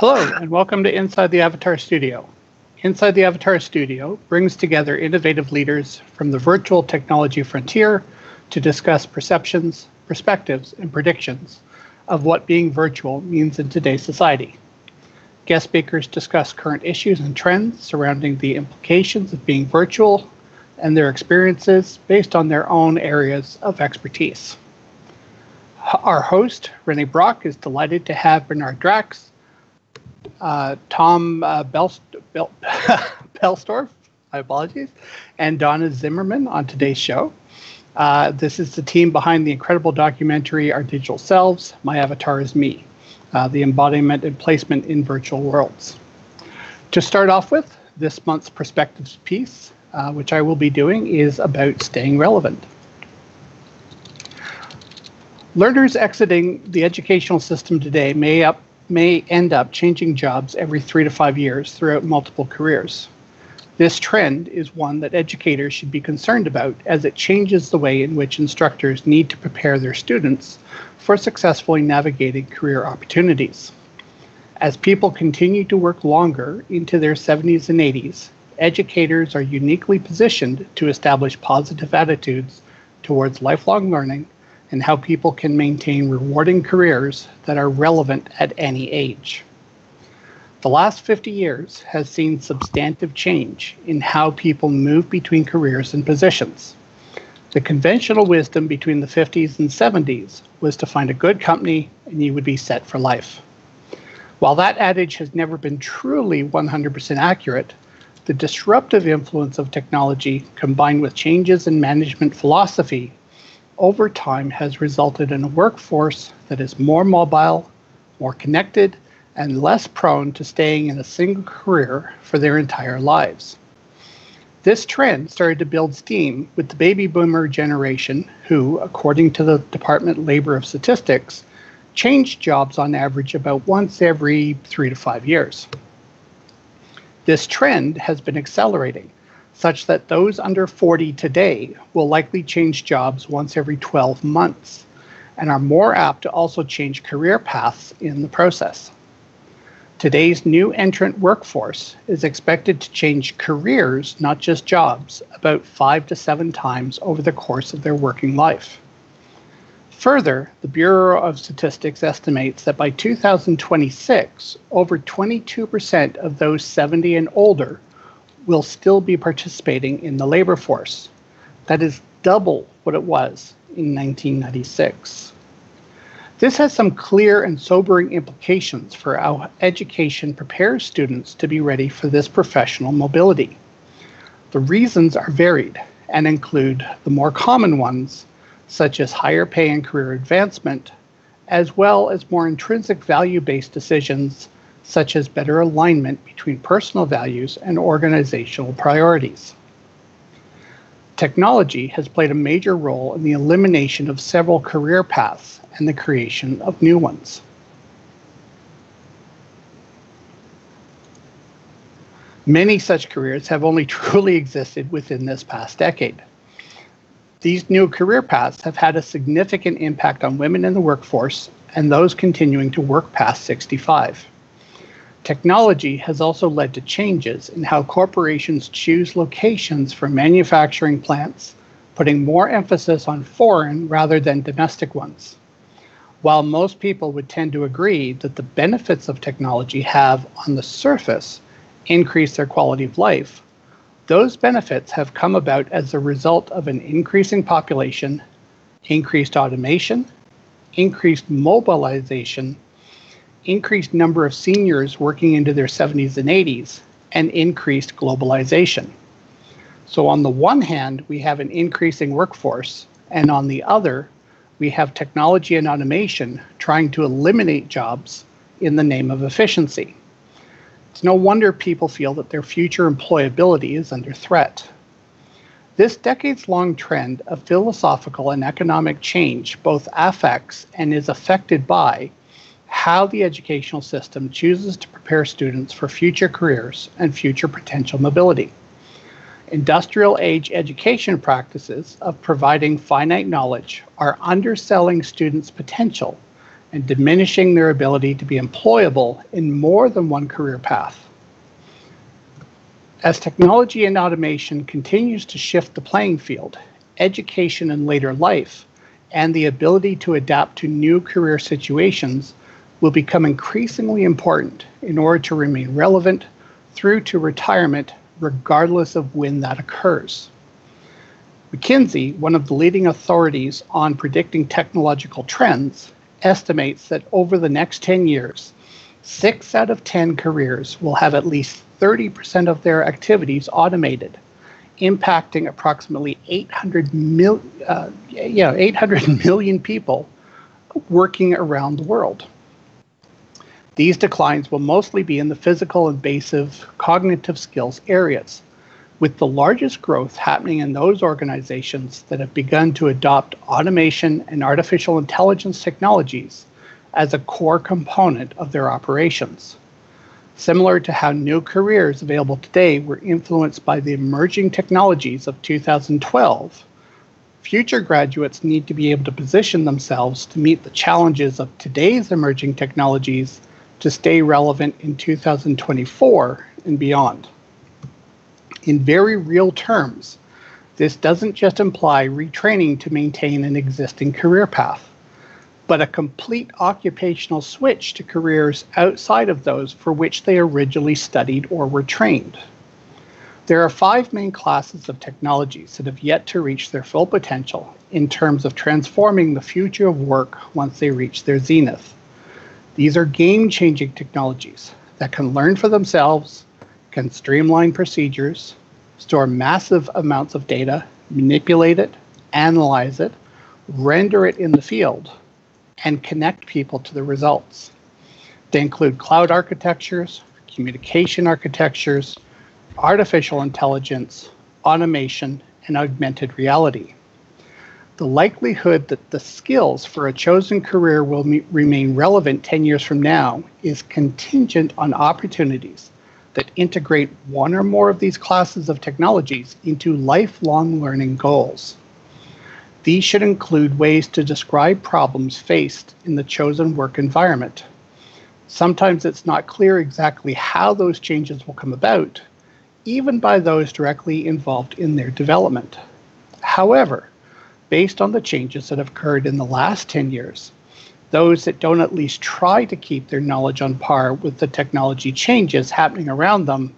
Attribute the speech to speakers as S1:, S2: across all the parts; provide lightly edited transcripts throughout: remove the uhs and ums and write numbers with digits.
S1: Hello, and welcome to Inside the Avatar Studio. Inside the Avatar Studio brings together innovative leaders from the virtual technology frontier to discuss perceptions, perspectives, and predictions of what being virtual means in today's society. Guest speakers discuss current issues and trends surrounding the implications of being virtual and their experiences based on their own areas of expertise. Our host, Rene Brach, is delighted to have Bernhard Drax, Tom Boellstorff, my apologies, and Donna Zimmerman on today's show. This is the team behind the incredible documentary, Our Digital Selves, My Avatar is Me, the embodiment and placement in virtual worlds. To start off with, this month's perspectives piece, which I will be doing, is about staying relevant. Learners exiting the educational system today may end up changing jobs every 3 to 5 years throughout multiple careers. This trend is one that educators should be concerned about, as it changes the way in which instructors need to prepare their students for successfully navigating career opportunities. As people continue to work longer into their 70s and 80s, educators are uniquely positioned to establish positive attitudes towards lifelong learning and how people can maintain rewarding careers that are relevant at any age. The last 50 years has seen substantive change in how people move between careers and positions. The conventional wisdom between the 50s and 70s was to find a good company and you would be set for life. While that adage has never been truly 100% accurate, the disruptive influence of technology combined with changes in management philosophy over time has resulted in a workforce that is more mobile, more connected, and less prone to staying in a single career for their entire lives. This trend started to build steam with the baby boomer generation who, according to the Department of Labor of Statistics, changed jobs on average about once every 3 to 5 years. This trend has been accelerating, such that those under 40 today will likely change jobs once every 12 months and are more apt to also change career paths in the process. Today's new entrant workforce is expected to change careers, not just jobs, about 5 to 7 times over the course of their working life. Further, the Bureau of Statistics estimates that by 2026, over 22% of those 70 and older will still be participating in the labor force. That is double what it was in 1996. This has some clear and sobering implications for how education prepares students to be ready for this professional mobility. The reasons are varied and include the more common ones, such as higher pay and career advancement, as well as more intrinsic value-based decisions such as better alignment between personal values and organizational priorities. Technology has played a major role in the elimination of several career paths and the creation of new ones. Many such careers have only truly existed within this past decade. These new career paths have had a significant impact on women in the workforce and those continuing to work past 65. Technology has also led to changes in how corporations choose locations for manufacturing plants, putting more emphasis on foreign rather than domestic ones. While most people would tend to agree that the benefits of technology have, on the surface, increased their quality of life, those benefits have come about as a result of an increasing population, increased automation, increased mobilization, increased number of seniors working into their 70s and 80s, and increased globalization. So on the one hand, we have an increasing workforce, and on the other, we have technology and automation trying to eliminate jobs in the name of efficiency. It's no wonder people feel that their future employability is under threat. This decades-long trend of philosophical and economic change both affects and is affected by how the educational system chooses to prepare students for future careers and future potential mobility. Industrial age education practices of providing finite knowledge are underselling students' potential and diminishing their ability to be employable in more than one career path. As technology and automation continues to shift the playing field, education in later life and the ability to adapt to new career situations will become increasingly important in order to remain relevant through to retirement, regardless of when that occurs. McKinsey, one of the leading authorities on predicting technological trends, estimates that over the next 10 years, 6 out of 10 careers will have at least 30% of their activities automated, impacting approximately 800 million people working around the world. These declines will mostly be in the physical and basic cognitive skills areas, with the largest growth happening in those organizations that have begun to adopt automation and artificial intelligence technologies as a core component of their operations. Similar to how new careers available today were influenced by the emerging technologies of 2012, future graduates need to be able to position themselves to meet the challenges of today's emerging technologies to stay relevant in 2024 and beyond. In very real terms, this doesn't just imply retraining to maintain an existing career path, but a complete occupational switch to careers outside of those for which they originally studied or were trained. There are 5 main classes of technologies that have yet to reach their full potential in terms of transforming the future of work once they reach their zenith. These are game-changing technologies that can learn for themselves, can streamline procedures, store massive amounts of data, manipulate it, analyze it, render it in the field, and connect people to the results. They include cloud architectures, communication architectures, artificial intelligence, automation, and augmented reality. The likelihood that the skills for a chosen career will remain relevant 10 years from now is contingent on opportunities that integrate one or more of these classes of technologies into lifelong learning goals. These should include ways to describe problems faced in the chosen work environment. Sometimes it's not clear exactly how those changes will come about, even by those directly involved in their development. However, based on the changes that have occurred in the last 10 years, those that don't at least try to keep their knowledge on par with the technology changes happening around them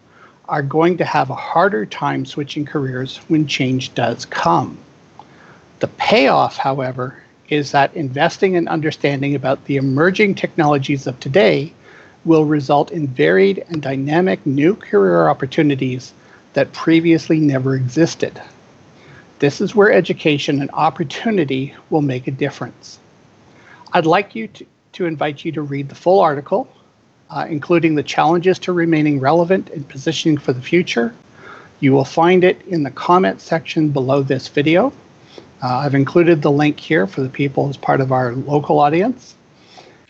S1: are going to have a harder time switching careers when change does come. The payoff, however, is that investing in understanding about the emerging technologies of today will result in varied and dynamic new career opportunities that previously never existed. This is where education and opportunity will make a difference. I'd like you to invite you to read the full article, including the challenges to remaining relevant and positioning for the future. You will find it in the comment section below this video. I've included the link here for the people as part of our local audience.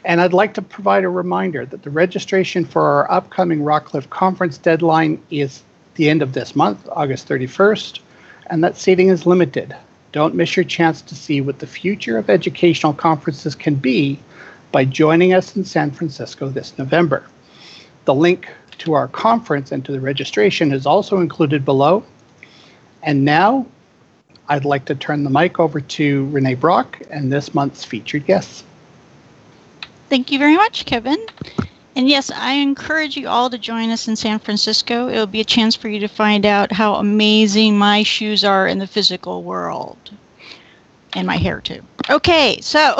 S1: And I'd like to provide a reminder that the registration for our upcoming Rockcliffe Conference deadline is the end of this month, August 31st, and that seating is limited. Don't miss your chance to see what the future of educational conferences can be by joining us in San Francisco this November. The link to our conference and to the registration is also included below. And now, I'd like to turn the mic over to Rene Brach and this month's featured guests.
S2: Thank you very much, Kevin. And yes, I encourage you all to join us in San Francisco. It'll be a chance for you to find out how amazing my shoes are in the physical world. And my hair, too. Okay, so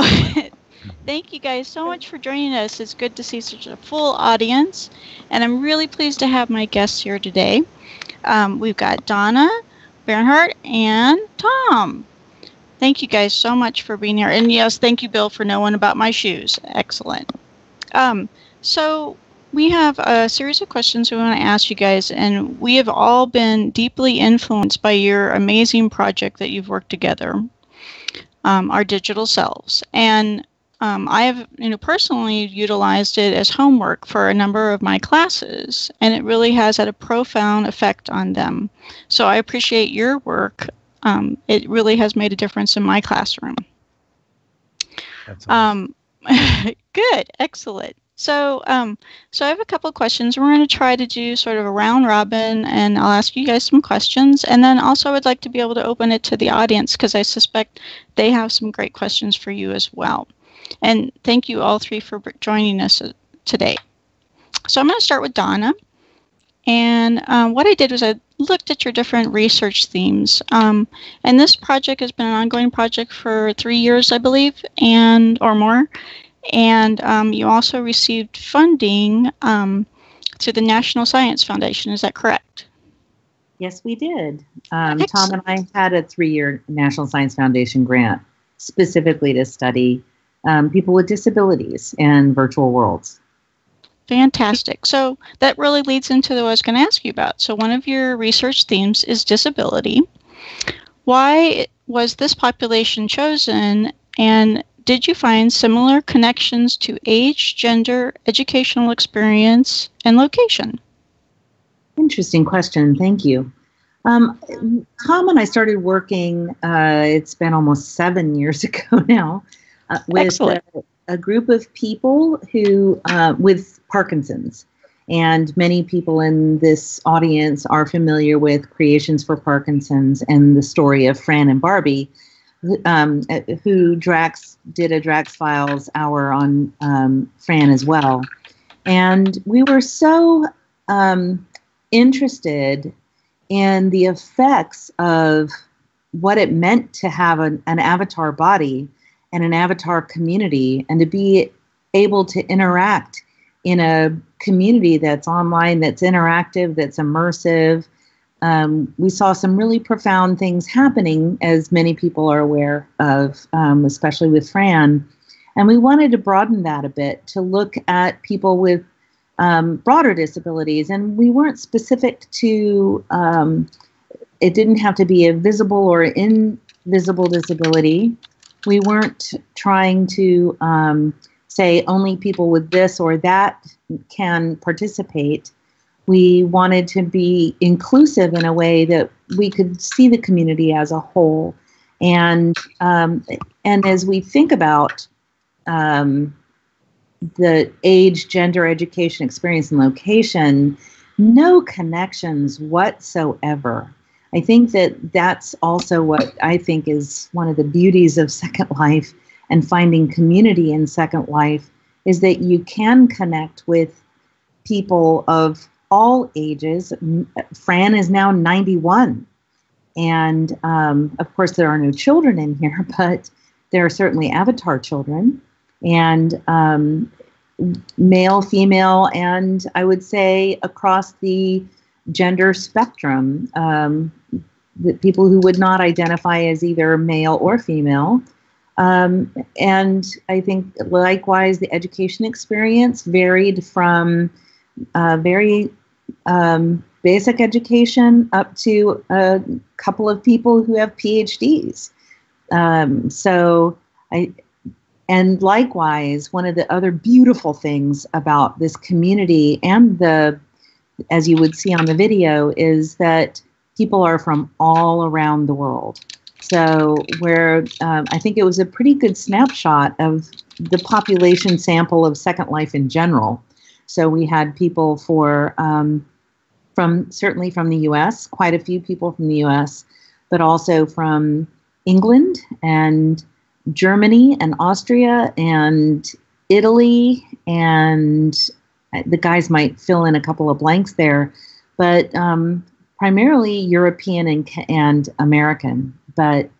S2: thank you guys so much for joining us. It's good to see such a full audience. And I'm really pleased to have my guests here today. We've got Donna, Bernhard, and Tom. Thank you guys so much for being here. And yes, thank you, Bill, for knowing about my shoes. Excellent. So we have a series of questions we want to ask you guys, and we have all been deeply influenced by your amazing project that you've worked together, our Digital Selves. And I have, personally utilized it as homework for a number of my classes, and it really has had a profound effect on them. So I appreciate your work. It really has made a difference in my classroom.
S3: That's awesome.
S2: Good, excellent. So I have a couple of questions. We're going to try to do sort of a round robin, and I'll ask you guys some questions. And then also I would like to be able to open it to the audience because I suspect they have some great questions for you as well. And thank you all three for joining us today. So I'm going to start with Donna. And what I did was I looked at your different research themes. And this project has been an ongoing project for 3 years, I believe, or more. And you also received funding through the National Science Foundation. Is that correct?
S3: Yes, we did. Tom and I had a 3-year National Science Foundation grant specifically to study people with disabilities and virtual worlds.
S2: Fantastic. So that really leads into what I was going to ask you about. So one of your research themes is disability. Why was this population chosen, and did you find similar connections to age, gender, educational experience, and location?
S3: Interesting question. Thank you. Tom and I started working, it's been almost 7 years ago now, with a group of people who with Parkinson's. And many people in this audience are familiar with Creations for Parkinson's and the story of Fran and Barbie, who Drax did a Drax Files hour on Fran as well. And we were so interested in the effects of what it meant to have an avatar body and an avatar community, and to be able to interact in a community that's online, that's interactive, that's immersive. We saw some really profound things happening, as many people are aware of, especially with Fran. And we wanted to broaden that a bit to look at people with broader disabilities. And we weren't specific to, it didn't have to be a visible or invisible disability. We weren't trying to say only people with this or that can participate. We wanted to be inclusive in a way that we could see the community as a whole. And as we think about the age, gender, education, experience, and location, no connections whatsoever. I think that that's also what I think is one of the beauties of Second Life and finding community in Second Life, is that you can connect with people of all ages. Fran is now 91. And of course, there are no children in here, but there are certainly avatar children, and male, female, and I would say across the gender spectrum, the people who would not identify as either male or female. And I think likewise, the education experience varied from very basic education up to a couple of people who have PhDs. And likewise, one of the other beautiful things about this community and as you would see on the video, is that people are from all around the world. So where I think it was a pretty good snapshot of the population sample of Second Life in general. So we had people certainly from the US, quite a few people from the US, but also from England and Germany and Austria and Italy, and the guys might fill in a couple of blanks there, but primarily European and American, but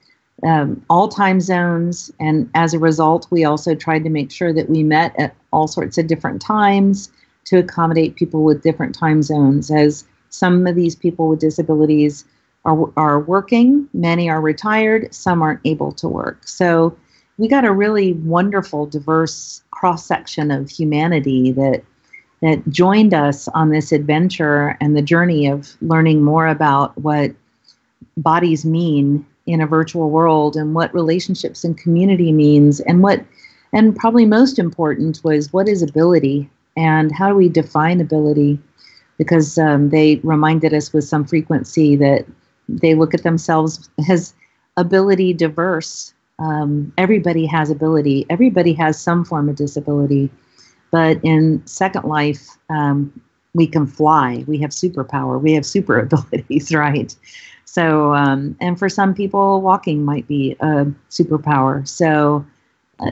S3: all time zones. And as a result, we also tried to make sure that we met at all sorts of different times to accommodate people with different time zones, as some of these people with disabilities are working, many are retired, some aren't able to work. So we got a really wonderful, diverse cross-section of humanity that joined us on this adventure and the journey of learning more about what bodies mean in a virtual world, and what relationships and community means, and probably most important was, what is ability and how do we define ability? Because they reminded us with some frequency that they look at themselves as ability diverse, everybody has ability. Everybody has some form of disability. But in Second Life, we can fly. We have superpower. We have super abilities, right? So, and for some people, walking might be a superpower. So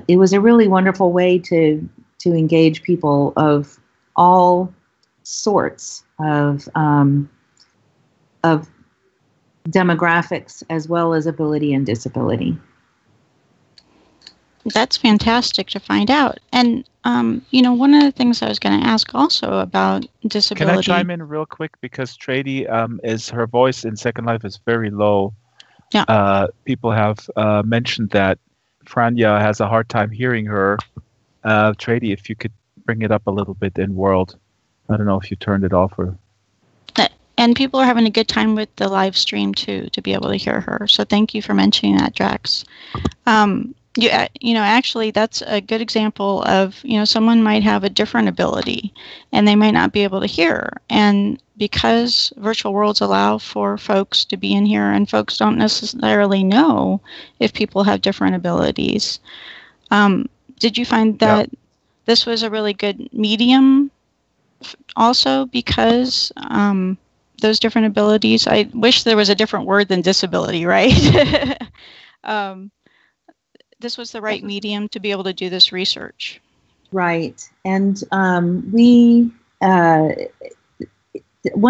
S3: it was a really wonderful way to engage people of all sorts of demographics, as well as ability and disability.
S2: That's fantastic to find out. And, one of the things I was going to ask also about disability.
S4: Can I chime in real quick? Because Trady, her voice in Second Life is very low.
S2: Yeah.
S4: People have mentioned that Franja has a hard time hearing her. Trady, if you could bring it up a little bit in World. I don't know if you turned it off or...
S2: And people are having a good time with the live stream, too, to be able to hear her. So thank you for mentioning that, Drax. Actually, that's a good example of, someone might have a different ability and they might not be able to hear. And because virtual worlds allow for folks to be in here and folks don't necessarily know if people have different abilities, did you find that this was a really good medium also because those different abilities? I wish there was a different word than disability, right? This was the right medium to be able to do this research.
S3: Right. And one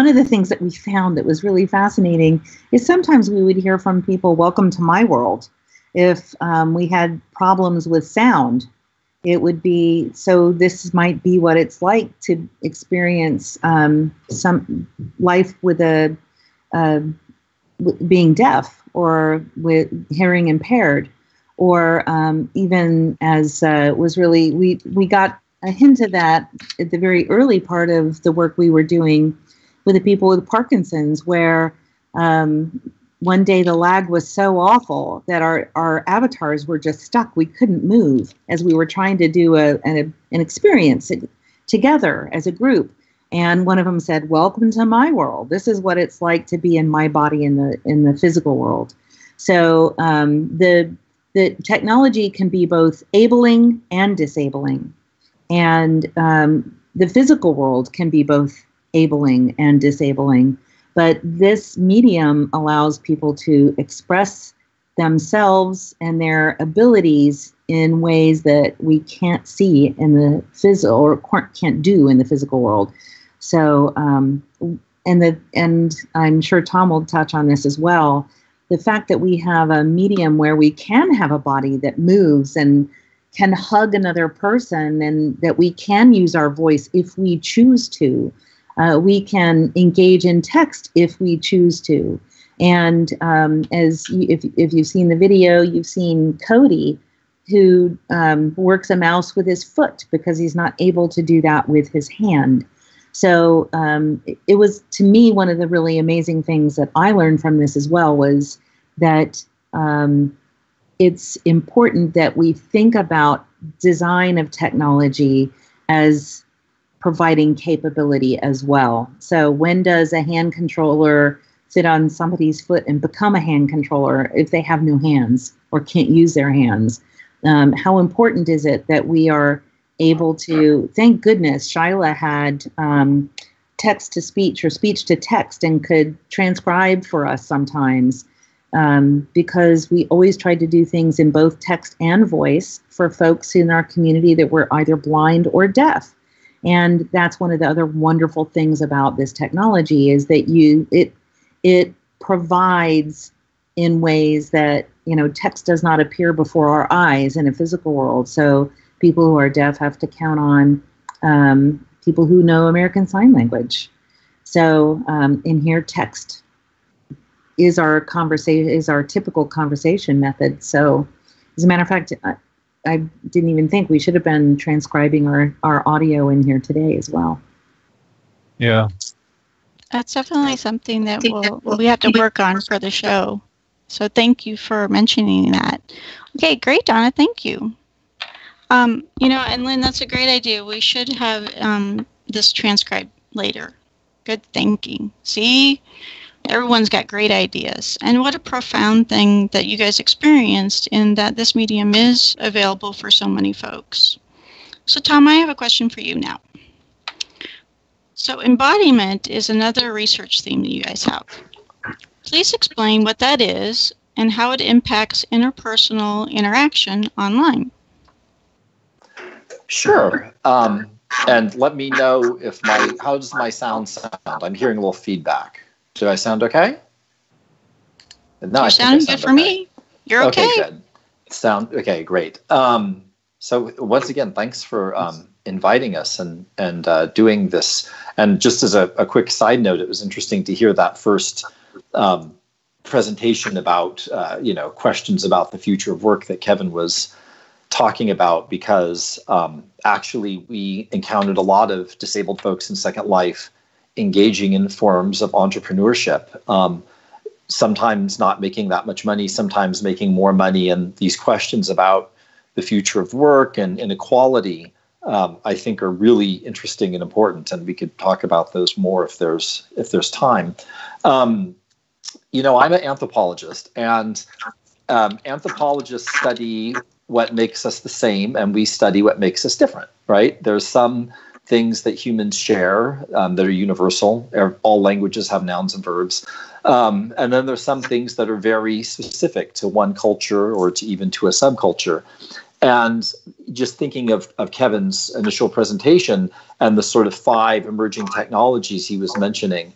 S3: of the things that we found that was really fascinating is sometimes we would hear from people, welcome to my world. If we had problems with sound, it would be, so this might be what it's like to experience some life with being deaf or with hearing impaired. Or even as was really, we got a hint of that at the very early part of the work we were doing with the people with Parkinson's, where one day the lag was so awful that our avatars were just stuck. We couldn't move as we were trying to do an experience together as a group. And one of them said, welcome to my world. This is what it's like to be in my body in the physical world. So the technology can be both abling and disabling. And the physical world can be both abling and disabling. But this medium allows people to express themselves and their abilities in ways that we can't see in the physical or can't do in the physical world. So, and I'm sure Tom will touch on this as well. The fact that we have a medium where we can have a body that moves and can hug another person, and that we can use our voice if we choose to. We can engage in text if we choose to. And if you've seen the video, you've seen Cody, who works a mouse with his foot because he's not able to do that with his hand. So it was, to me, one of the really amazing things that I learned from this as well was that it's important that we think about design of technology as providing capability as well. So when does a hand controller sit on somebody's foot and become a hand controller if they have no hands or can't use their hands? How important is it that we are able to, thank goodness Shyla had text to speech or speech to text and could transcribe for us sometimes, because we always tried to do things in both text and voice for folks in our community that were either blind or deaf. And that's one of the other wonderful things about this technology is that it provides in ways that, text does not appear before our eyes in a physical world. So people who are deaf have to count on people who know American Sign Language. So in here, text is our typical conversation method. So as a matter of fact, I didn't even think we should have been transcribing our audio in here today as well.
S4: Yeah.
S2: That's definitely something that we have to work on for the show. So thank you for mentioning that. Okay, great, Donna. Thank you. And Lynn, that's a great idea. We should have this transcribed later. Good thinking. See, Everyone's got great ideas. And what a profound thing that you guys experienced in that this medium is available for so many folks. So Tom, I have a question for you now. So embodiment is another research theme that you guys have. Please explain what that is and how it impacts interpersonal interaction online.
S5: Sure. And let me know if how does my sound sound? I'm hearing a little feedback. Do I sound okay? No,
S2: You're sounding good for me. You're okay.
S5: Okay, good. Okay, great. So once again, thanks for inviting us and doing this. And just as a quick side note, it was interesting to hear that first presentation about questions about the future of work that Kevin was talking about, because actually we encountered a lot of disabled folks in Second Life engaging in forms of entrepreneurship, sometimes not making that much money, sometimes making more money, and these questions about the future of work and inequality, I think, are really interesting and important, and we could talk about those more if there's time. I'm an anthropologist, and anthropologists study what makes us the same, and we study what makes us different, right? There's some things that humans share that are universal. All languages have nouns and verbs. And then there's some things that are very specific to one culture or even to a subculture. And just thinking of Kevin's initial presentation and the sort of 5 emerging technologies he was mentioning,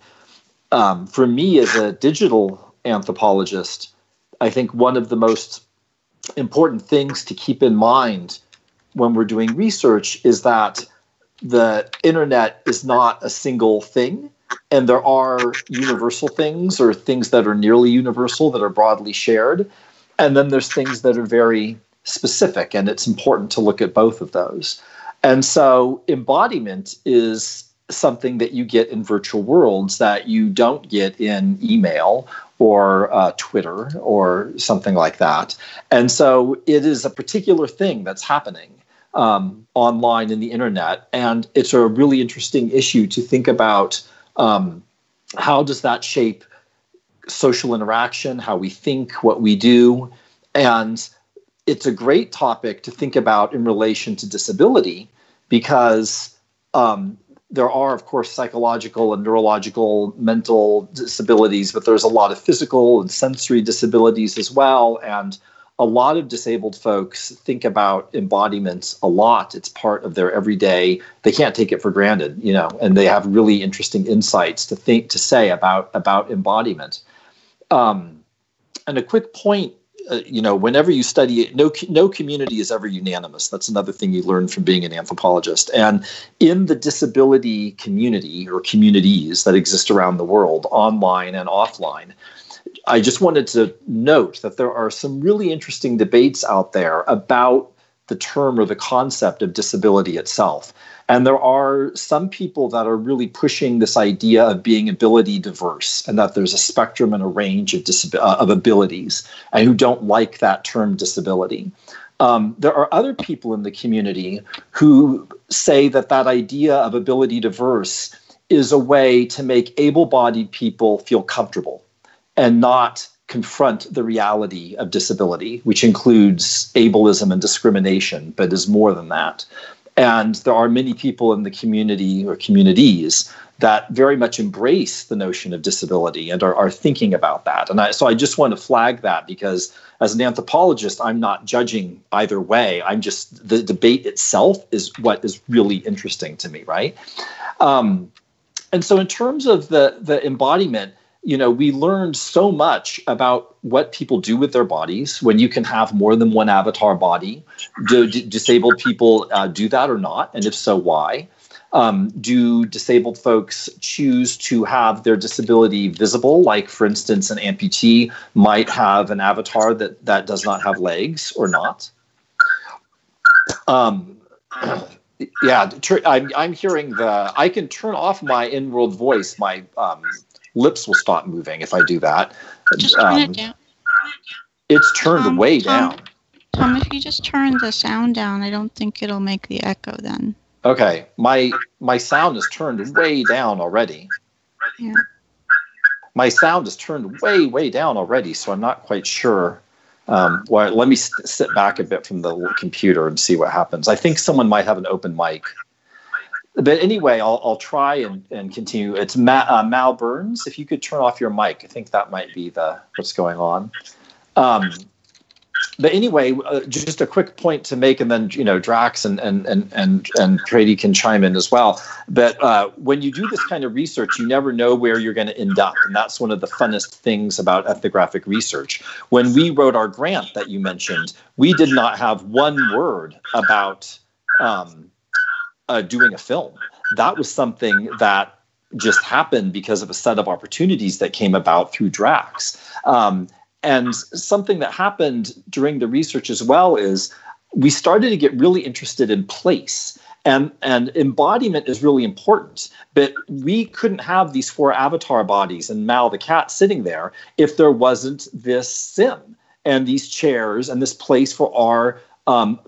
S5: for me as a digital anthropologist, I think one of the most important things to keep in mind when we're doing research is that the internet is not a single thing, and there are universal things or things that are nearly universal that are broadly shared, and then there's things that are very specific, and it's important to look at both of those. And so embodiment is something that you get in virtual worlds that you don't get in email or Twitter or something like that. And so it is a particular thing that's happening online in the internet. And it's a really interesting issue to think about how does that shape social interaction, how we think, what we do. And it's a great topic to think about in relation to disability, because there are, of course, psychological and neurological mental disabilities, but there's a lot of physical and sensory disabilities as well. And a lot of disabled folks think about embodiments a lot. It's part of their everyday. They can't take it for granted, and they have really interesting insights to say about embodiment. And a quick point, whenever you study it, no community is ever unanimous. That's another thing you learn from being an anthropologist. And in the disability community or communities that exist around the world, online and offline, I just wanted to note that there are some really interesting debates out there about the term or the concept of disability itself. And there are some people that are really pushing this idea of being ability diverse, and that there's a spectrum and a range of abilities, and who don't like that term disability. There are other people in the community who say that idea of ability diverse is a way to make able-bodied people feel comfortable and not confront the reality of disability, which includes ableism and discrimination, but is more than that. And there are many people in the community or communities that very much embrace the notion of disability and are thinking about that. And so I just want to flag that, because as an anthropologist, I'm not judging either way. I'm just, the debate itself is what is really interesting to me, right? And so in terms of the embodiment, we learned so much about what people do with their bodies when you can have more than one avatar body. Do disabled people do that or not? And if so, why? Do disabled folks choose to have their disability visible? Like, for instance, an amputee might have an avatar that does not have legs or not. Yeah, I'm hearing I can turn off my in-world voice. My lips will stop moving if I do that.
S2: Just turn it down.
S5: It's turned way down.
S2: Tom, if you just turn the sound down, I don't think it'll make the echo then.
S5: Okay, my sound is turned way down already.
S2: Yeah.
S5: My sound is turned way, way down already, so I'm not quite sure. Let me sit back a bit from the computer and see what happens. I think someone might have an open mic. But anyway, I'll try and continue. It's Mal Burns. If you could turn off your mic, I think that might be what's going on. But anyway, just a quick point to make, and then Drax and Trady can chime in as well. But when you do this kind of research, you never know where you're going to end up, and that's one of the funnest things about ethnographic research. When we wrote our grant that you mentioned, we did not have one word about doing a film. That was something that just happened because of a set of opportunities that came about through Drax. And something that happened during the research as well is we started to get really interested in place. And embodiment is really important. But we couldn't have these 4 avatar bodies and Mal the cat sitting there if there wasn't this sim and these chairs and this place for our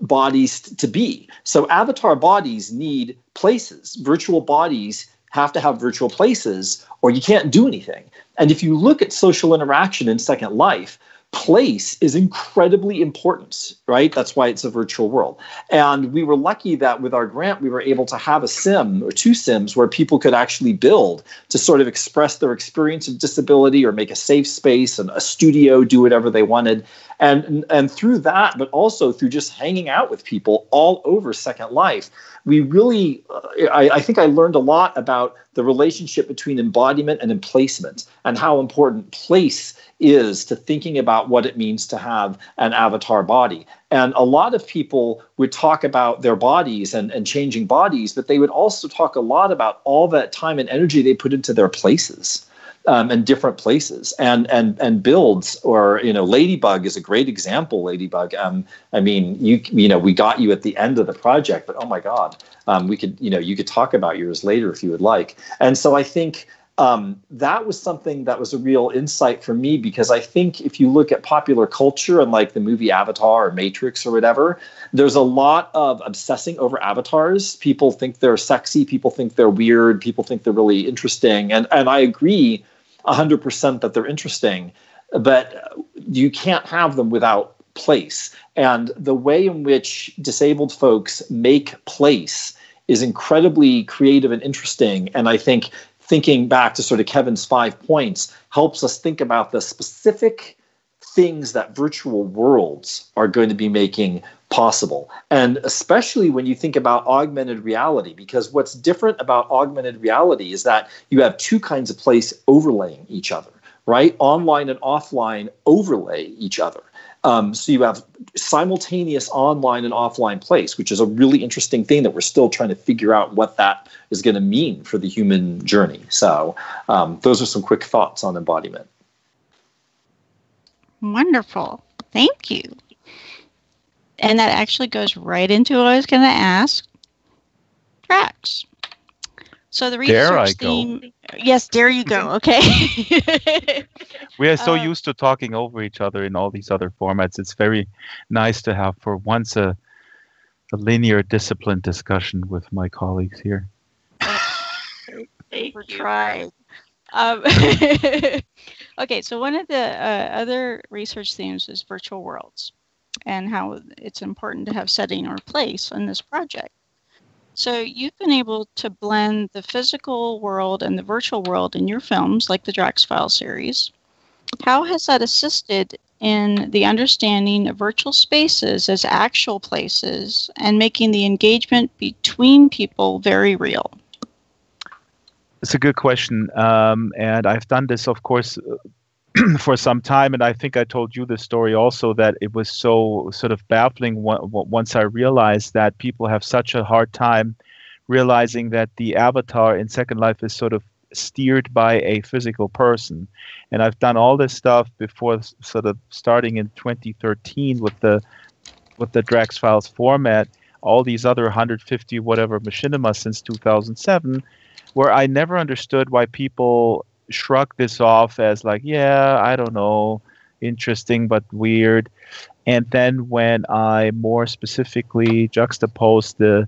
S5: bodies to be. So avatar bodies need places. Virtual bodies have to have virtual places or you can't do anything. And if you look at social interaction in Second Life, place is incredibly important, right? That's why it's a virtual world. And we were lucky that with our grant, we were able to have a sim or 2 sims where people could actually build to sort of express their experience of disability or make a safe space and a studio, do whatever they wanted. And through that, but also through just hanging out with people all over Second Life, we really, I think I learned a lot about the relationship between embodiment and emplacement and how important place is to thinking about what it means to have an avatar body. And a lot of people would talk about their bodies and changing bodies, but they would also talk a lot about all that time and energy they put into their places. And different places and builds, or Ladybug is a great example. Ladybug, I mean, we got you at the end of the project, but oh my God, we could you could talk about yours later if you would like. And so I think that was something that was a real insight for me, because I think if you look at popular culture and like the movie Avatar or Matrix or whatever, there's a lot of obsessing over avatars. People think they're sexy, people think they're weird, people think they're really interesting, and I agree 100% that they're interesting, but you can't have them without place. And the way in which disabled folks make place is incredibly creative and interesting. And I think thinking back to sort of Kevin's 5 points helps us think about the specific things that virtual worlds are going to be making possible. And especially when you think about augmented reality, because what's different about augmented reality is that you have 2 kinds of place overlaying each other, right? Online and offline overlay each other. So you have simultaneous online and offline place, which is a really interesting thing that we're still trying to figure out what that is going to mean for the human journey. So those are some quick thoughts on embodiment.
S2: Wonderful. Thank you. And that actually goes right into what I was going to ask Drax. So the research theme. Yes, there you go. Okay.
S4: We are so used to talking over each other in all these other formats. It's very nice to have for once a linear, disciplined discussion with my colleagues here.
S2: We're trying. Okay, so one of the other research themes is virtual worlds and how it's important to have setting or place in this project. So you've been able to blend the physical world and the virtual world in your films, like the Drax File series. How has that assisted in the understanding of virtual spaces as actual places and making the engagement between people very real?
S4: It's a good question. And I've done this, of course, for some time. And I think I told you the story also, that it was so sort of baffling once I realized that people have such a hard time realizing that the avatar in Second Life is sort of steered by a physical person. And I've done all this stuff before sort of starting in 2013 with the Drax Files format, all these other 150 whatever machinima since 2007, where I never understood why people shrug this off as like, yeah, I don't know, interesting but weird. And then when I more specifically juxtaposed the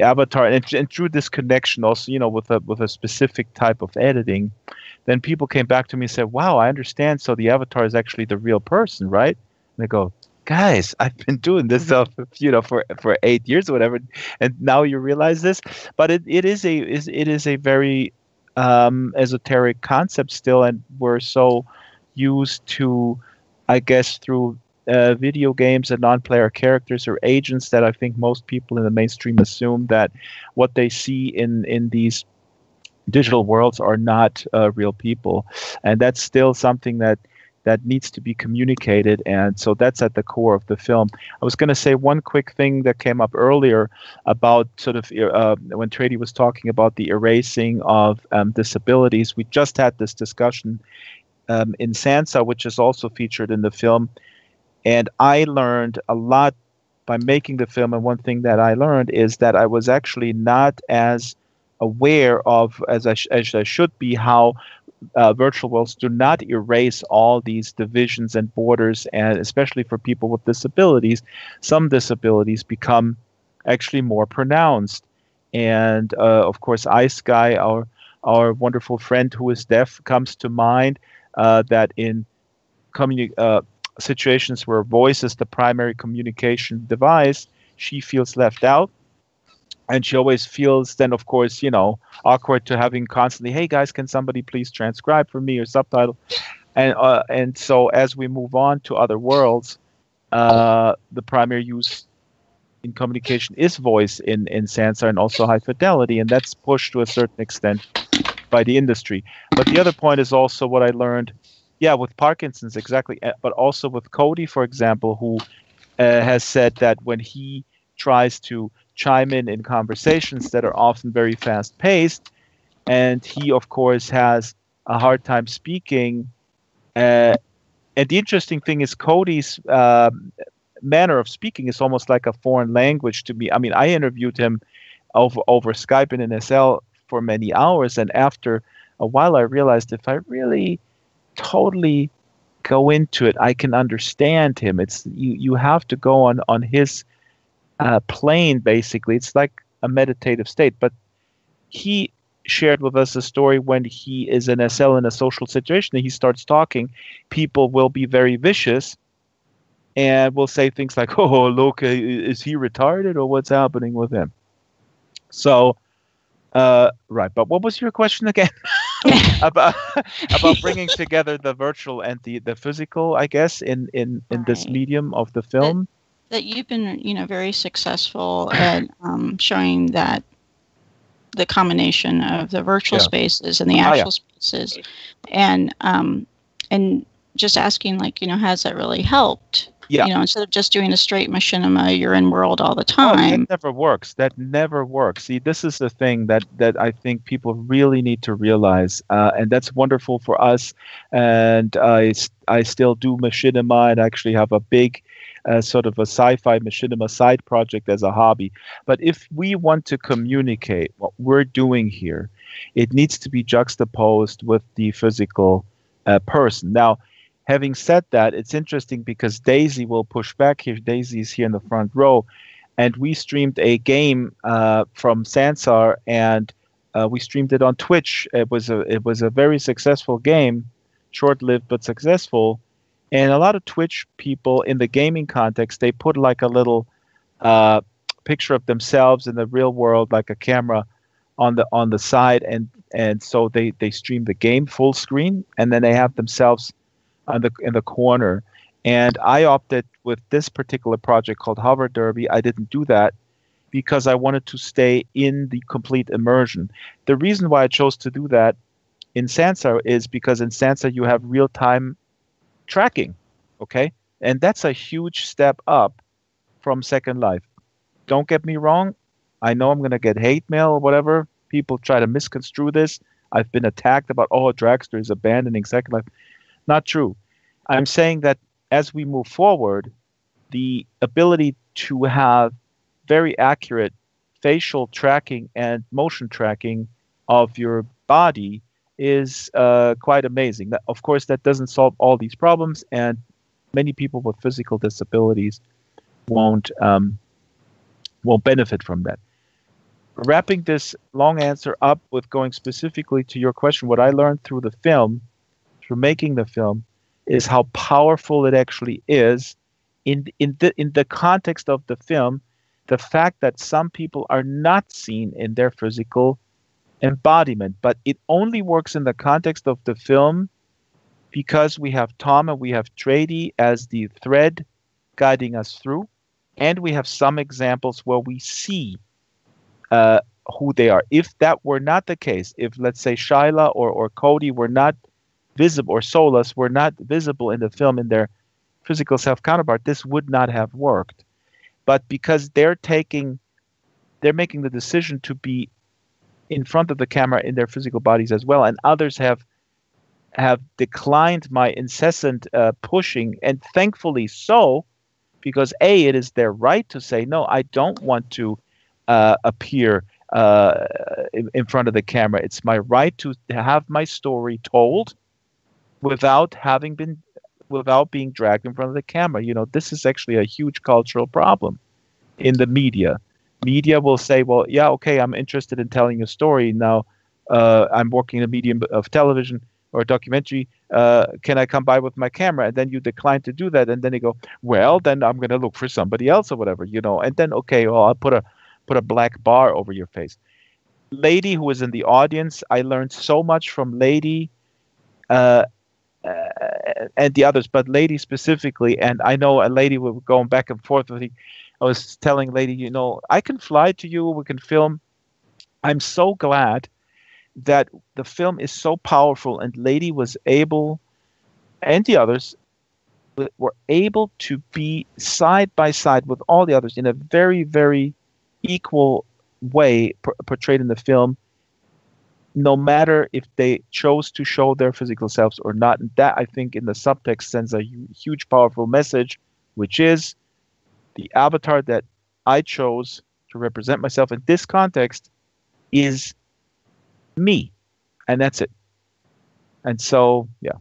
S4: avatar and drew this connection also, with a specific type of editing, then people came back to me and said, wow, I understand. So the avatar is actually the real person, right? And they go, guys, I've been doing this stuff, for 8 years or whatever, and now you realize this. But it is a very esoteric concept still, and we're so used to, I guess, through video games and non-player characters or agents, that I think most people in the mainstream assume that what they see in these digital worlds are not real people, and that's still something that needs to be communicated, and so that's at the core of the film. I was going to say one quick thing that came up earlier about sort of when Trady was talking about the erasing of disabilities. We just had this discussion in Sansa, which is also featured in the film, and I learned a lot by making the film, and one thing that I learned is that I was actually not as aware of, as I should be, how virtual worlds do not erase all these divisions and borders, and especially for people with disabilities, some disabilities become actually more pronounced. And of course, Ice Guy, our wonderful friend who is deaf, comes to mind, that in situations where voice is the primary communication device, she feels left out. And she always feels then, of course, awkward to having constantly, hey guys, can somebody please transcribe for me or subtitle? And so as we move on to other worlds, the primary use in communication is voice in Sansa, and also high fidelity, and that's pushed to a certain extent by the industry. But the other point is also what I learned, with Parkinson's, exactly, but also with Cody, for example, who has said that when he tries to chime in conversations that are often very fast-paced, and he, of course, has a hard time speaking. And the interesting thing is Cody's manner of speaking is almost like a foreign language to me. I mean, I interviewed him over Skype and NSL for many hours, and after a while I realized if I really totally go into it, I can understand him. It's you have to go on his plane, basically. It's like a meditative state. But he shared with us a story when he is in SL in a social situation and he starts talking, people will be very vicious and will say things like, oh, look, is he retarded or what's happening with him? So, right. But what was your question again? about bringing together the virtual and the physical, I guess, in this medium of the film.
S2: That you've been, very successful at showing that the combination of the virtual spaces and the actual spaces, and just asking, like, has that really helped? Instead of just doing a straight machinima, you're in world all the time.
S4: That never works. See, this is the thing that I think people really need to realize, and that's wonderful for us. And I still do machinima and actually have a big sort of a sci-fi machinima side project as a hobby. But if we want to communicate what we're doing here, it needs to be juxtaposed with the physical person. Now, having said that, it's interesting because Daisy will push back here. Daisy is here in the front row, and we streamed a game from Sansar, and we streamed it on Twitch. It was a very successful game, short-lived but successful. And a lot of Twitch people in the gaming context, they put like a little picture of themselves in the real world, like a camera on the side, and so they stream the game full screen, and then they have themselves in the corner. And I opted with this particular project called Hover Derby. I didn't do that because I wanted to stay in the complete immersion. The reason why I chose to do that in Sansa is because in Sansa you have real-time tracking, okay? And that's a huge step up from Second Life. Don't get me wrong. I know I'm going to get hate mail or whatever. People try to misconstrue this. I've been attacked about, Dragster is abandoning Second Life. Not true. I'm saying that as we move forward, the ability to have very accurate facial tracking and motion tracking of your body is quite amazing. Of course, that doesn't solve all these problems, and many people with physical disabilities won't benefit from that. wrapping this long answer up with going specifically to your question, what I learned through the film, through making the film, is how powerful it actually is in the context of the film. The fact that some people are not seen in their physical embodiment, but it only works in the context of the film because we have Tom and we have Trady as the thread guiding us through, and we have some examples where we see who they are. If that were not the case, if let's say Shyla or Cody were not visible, or Solus were not visible in the film in their physical self counterpart, this would not have worked. But because they're making the decision to be in front of the camera in their physical bodies as well, and others have declined my incessant pushing, and thankfully so, because it is their right to say, no, I don't want to appear in front of the camera. It's my right to have my story told without being dragged in front of the camera. This is actually a huge cultural problem in the media. Media will say, well, yeah, okay, I'm interested in telling a story. Now, I'm working in a medium of television or a documentary. Can I come by with my camera? And then you decline to do that. And then you go, well, then I'm going to look for somebody else or whatever, And then, okay, well, I'll put a black bar over your face. Lady, who was in the audience, I learned so much from Lady, and the others, but Lady specifically. And I know a Lady, we were going back and forth with. I was telling Lady, I can fly to you. We can film. I'm so glad that the film is so powerful, and Lady was able, and the others were able to be side by side with all the others in a very, very equal way portrayed in the film, no matter if they chose to show their physical selves or not. And that, I think, in the subtext sends a huge, powerful message, which is the avatar that I chose to represent myself in this context is me. And that's it. And so, yeah.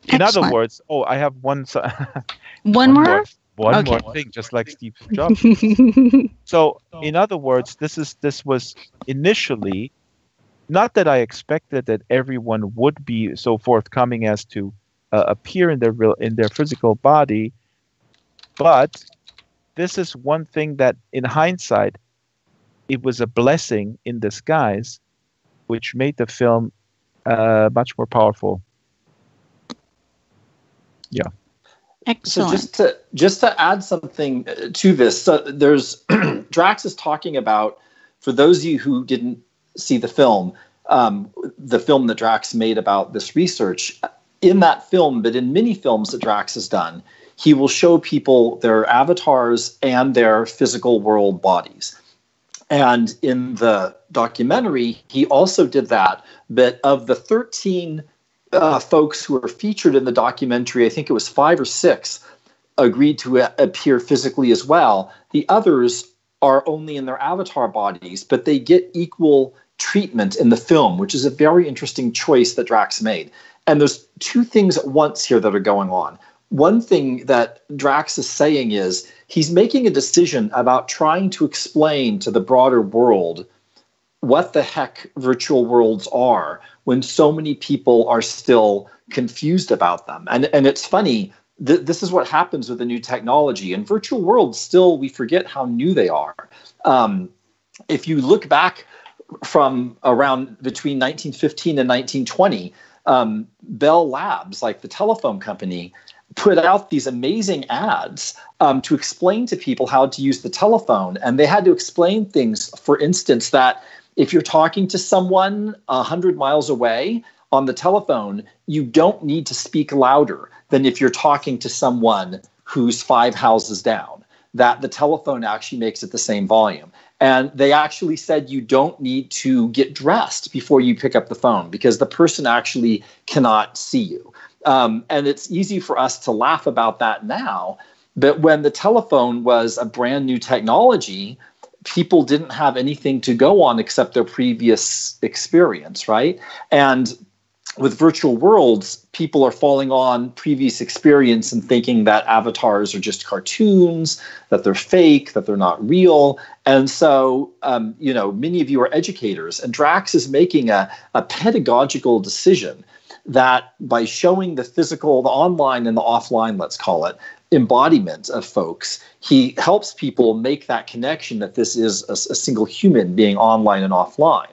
S4: In
S2: Excellent.
S4: other words, I have one
S2: more?
S4: One more thing, just like Steve Jobs. So, in other words, this was initially not that I expected that everyone would be so forthcoming as to appear in their physical body, but this is one thing that, in hindsight, it was a blessing in disguise, which made the film much more powerful. Yeah.
S2: Excellent.
S5: So just to add something to this, there's Drax is talking about, for those of you who didn't see the film that Drax made about this research. In that film, but in many films that Drax has done, he will show people their avatars and their physical world bodies. And in the documentary, he also did that. But of the 13 folks who are featured in the documentary, I think it was 5 or 6 agreed to appear physically as well. The others are only in their avatar bodies, but they get equal treatment in the film, which is a very interesting choice that Drax made. And there's 2 things at once here that are going on. One thing that Drax is saying is he's making a decision about trying to explain to the broader world what the heck virtual worlds are when so many people are still confused about them. And it's funny, this is what happens with the new technology. In virtual worlds, still, we forget how new they are. If you look back from around between 1915 and 1920, Bell Labs, like the telephone company, put out these amazing ads to explain to people how to use the telephone. And they had to explain things, for instance, that if you're talking to someone 100 miles away on the telephone, you don't need to speak louder than if you're talking to someone who's 5 houses down, that the telephone actually makes it the same volume. And they actually said you don't need to get dressed before you pick up the phone because the person actually cannot see you. And it's easy for us to laugh about that now. But when the telephone was a brand new technology, people didn't have anything to go on except their previous experience, right? And with virtual worlds, people are falling on previous experience and thinking that avatars are just cartoons, that they're fake, that they're not real. And so, many of you are educators, and Drax is making a pedagogical decision that by showing the physical, the online and the offline, let's call it, embodiment of folks, he helps people make that connection that this is a single human being online and offline.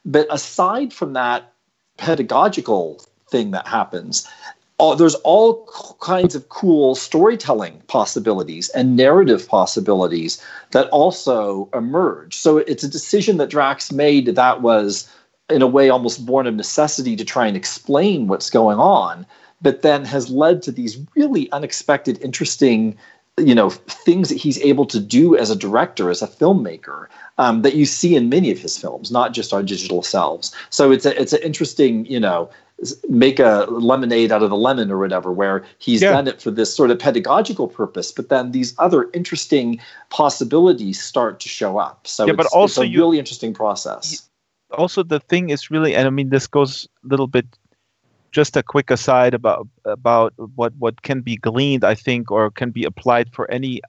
S5: But aside from that pedagogical thing that happens, there's all kinds of cool storytelling possibilities and narrative possibilities that also emerge. So it's a decision that Drax made that was, in a way, almost born of necessity to try and explain what's going on, but then has led to these really unexpected, interesting, things that he's able to do as a director, as a filmmaker, that you see in many of his films, not just our Digital Selves. So it's an interesting, make a lemonade out of the lemon or whatever, where he's done it for this sort of pedagogical purpose, but then these other interesting possibilities start to show up. So it's a really interesting process.
S4: Also, the thing is really, and I mean, this goes a little bit, just a quick aside about what can be gleaned, I think, or can be applied for any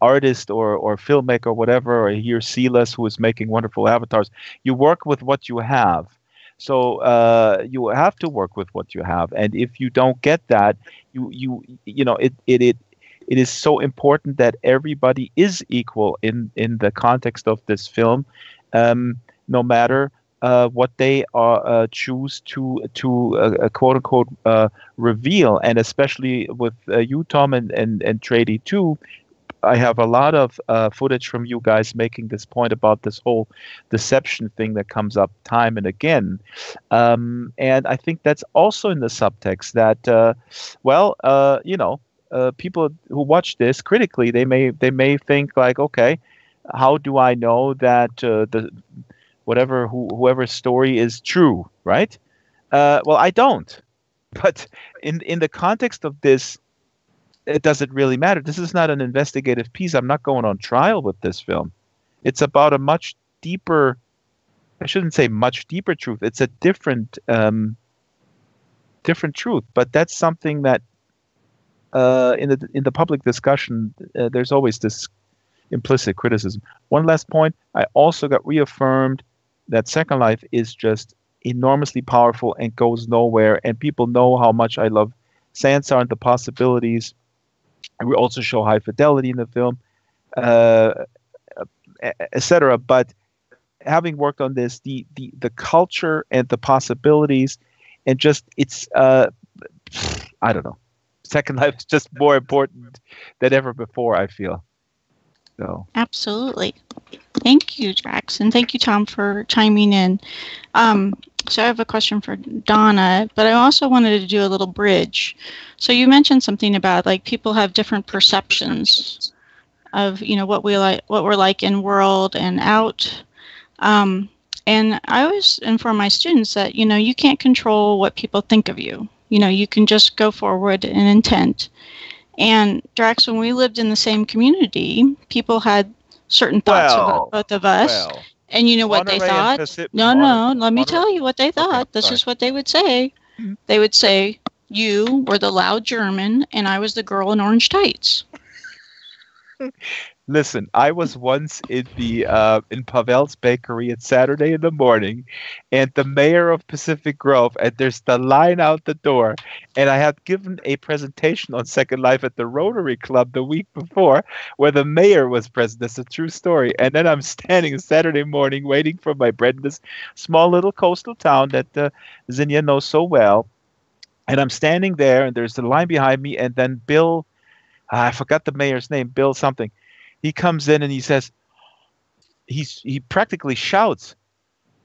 S4: artist or filmmaker or whatever, or here Silas, who is making wonderful avatars. You work with what you have. So you have to work with what you have, and if you don't get that, it is so important that everybody is equal in the context of this film, no matter what they choose to quote unquote reveal, and especially with you, Tom, and Trady too. I have a lot of footage from you guys making this point about this whole deception thing that comes up time and again, and I think that's also in the subtext that, people who watch this critically, they may think like, okay, how do I know that whoever's story is true, right? Well, I don't, but in the context of this, it doesn't really matter. This is not an investigative piece. I'm not going on trial with this film. It's about a much deeper, I shouldn't say much deeper truth. It's a different truth. But that's something that in the public discussion, there's always this implicit criticism. One last point. I also got reaffirmed that Second Life is just enormously powerful and goes nowhere. And people know how much I love Sansar and the possibilities. And we also show high fidelity in the film, etc. But having worked on this, the culture and the possibilities, and just it's I don't know. Second Life is just more important than ever before, I feel. So
S2: absolutely. Thank you, Drax, and thank you, Tom, for chiming in. So I have a question for Donna, but I also wanted to do a little bridge. So you mentioned something about like people have different perceptions of what we're like in world and out. And I always inform my students that you can't control what people think of you. You can just go forward in intent. And Drax, when we lived in the same community, people had certain thoughts about both of us. And you know what they thought? Let me tell you what they thought. Okay, this is what they would say. Mm-hmm. They would say, you were the loud German, and I was the girl in orange tights.
S4: Listen, I was once in Pavel's Bakery at Saturday in the morning, and the mayor of Pacific Grove, and there's the line out the door, and I had given a presentation on Second Life at the Rotary Club the week before, where the mayor was present. That's a true story. And then I'm standing Saturday morning waiting for my bread in this small little coastal town that Zinnia knows so well, and I'm standing there, and there's the line behind me, and then Bill, I forgot the mayor's name, Bill something. He comes in and he says, he practically shouts,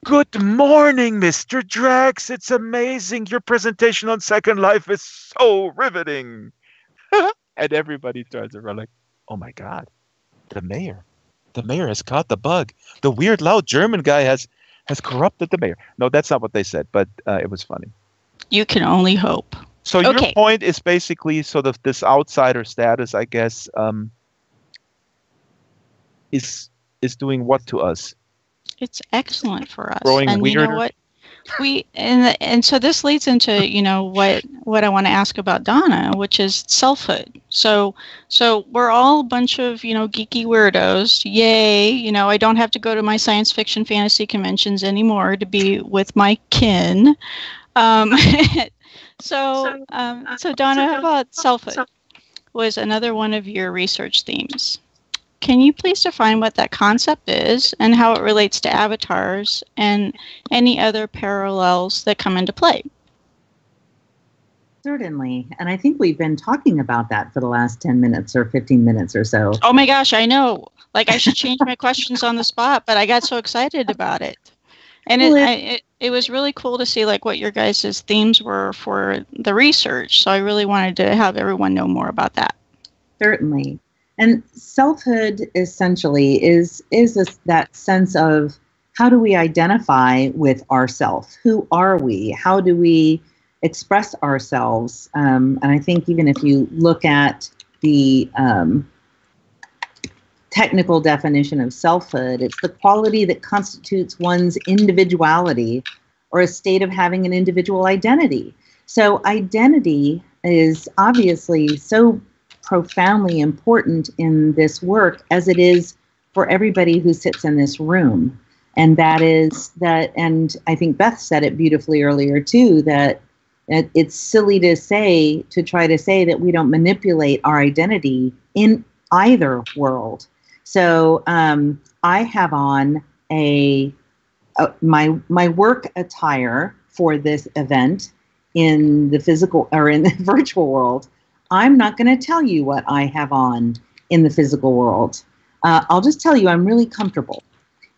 S4: "Good morning, Mr. Drax. It's amazing. Your presentation on Second Life is so riveting." And everybody turns around like, oh my God, the mayor has caught the bug. The weird, loud German guy has corrupted the mayor. No, that's not what they said, but it was funny.
S2: You can only hope.
S4: So your point is basically sort of this outsider status, I guess, is doing what to us?
S2: It's excellent for us.
S4: Growing
S2: and
S4: weirder.
S2: You know what? and so this leads into, you know, what I want to ask about Donna, which is selfhood. So we're all a bunch of, you know, geeky weirdos. Yay, you know, I don't have to go to my science fiction fantasy conventions anymore to be with my kin. So Donna, how about selfhood was another one of your research themes. Can you please define what that concept is and how it relates to avatars and any other parallels that come into play?
S3: Certainly. And I think we've been talking about that for the last 10 minutes or 15 minutes or so.
S2: Oh my gosh, I know. Like, I should change my questions on the spot, but I got so excited about it. And it was really cool to see like what your guys' themes were for the research. So I really wanted to have everyone know more about that.
S3: Certainly. And selfhood essentially is that sense of how do we identify with ourself? Who are we? How do we express ourselves? And I think even if you look at the technical definition of selfhood, it's the quality that constitutes one's individuality or a state of having an individual identity. So identity is obviously so profoundly important in this work as it is for everybody who sits in this room. And that is that, and I think Beth said it beautifully earlier too, that it's silly to try to say that we don't manipulate our identity in either world. So I have on my work attire for this event in the physical or in the virtual world. I'm not going to tell you what I have on in the physical world. I'll just tell you I'm really comfortable.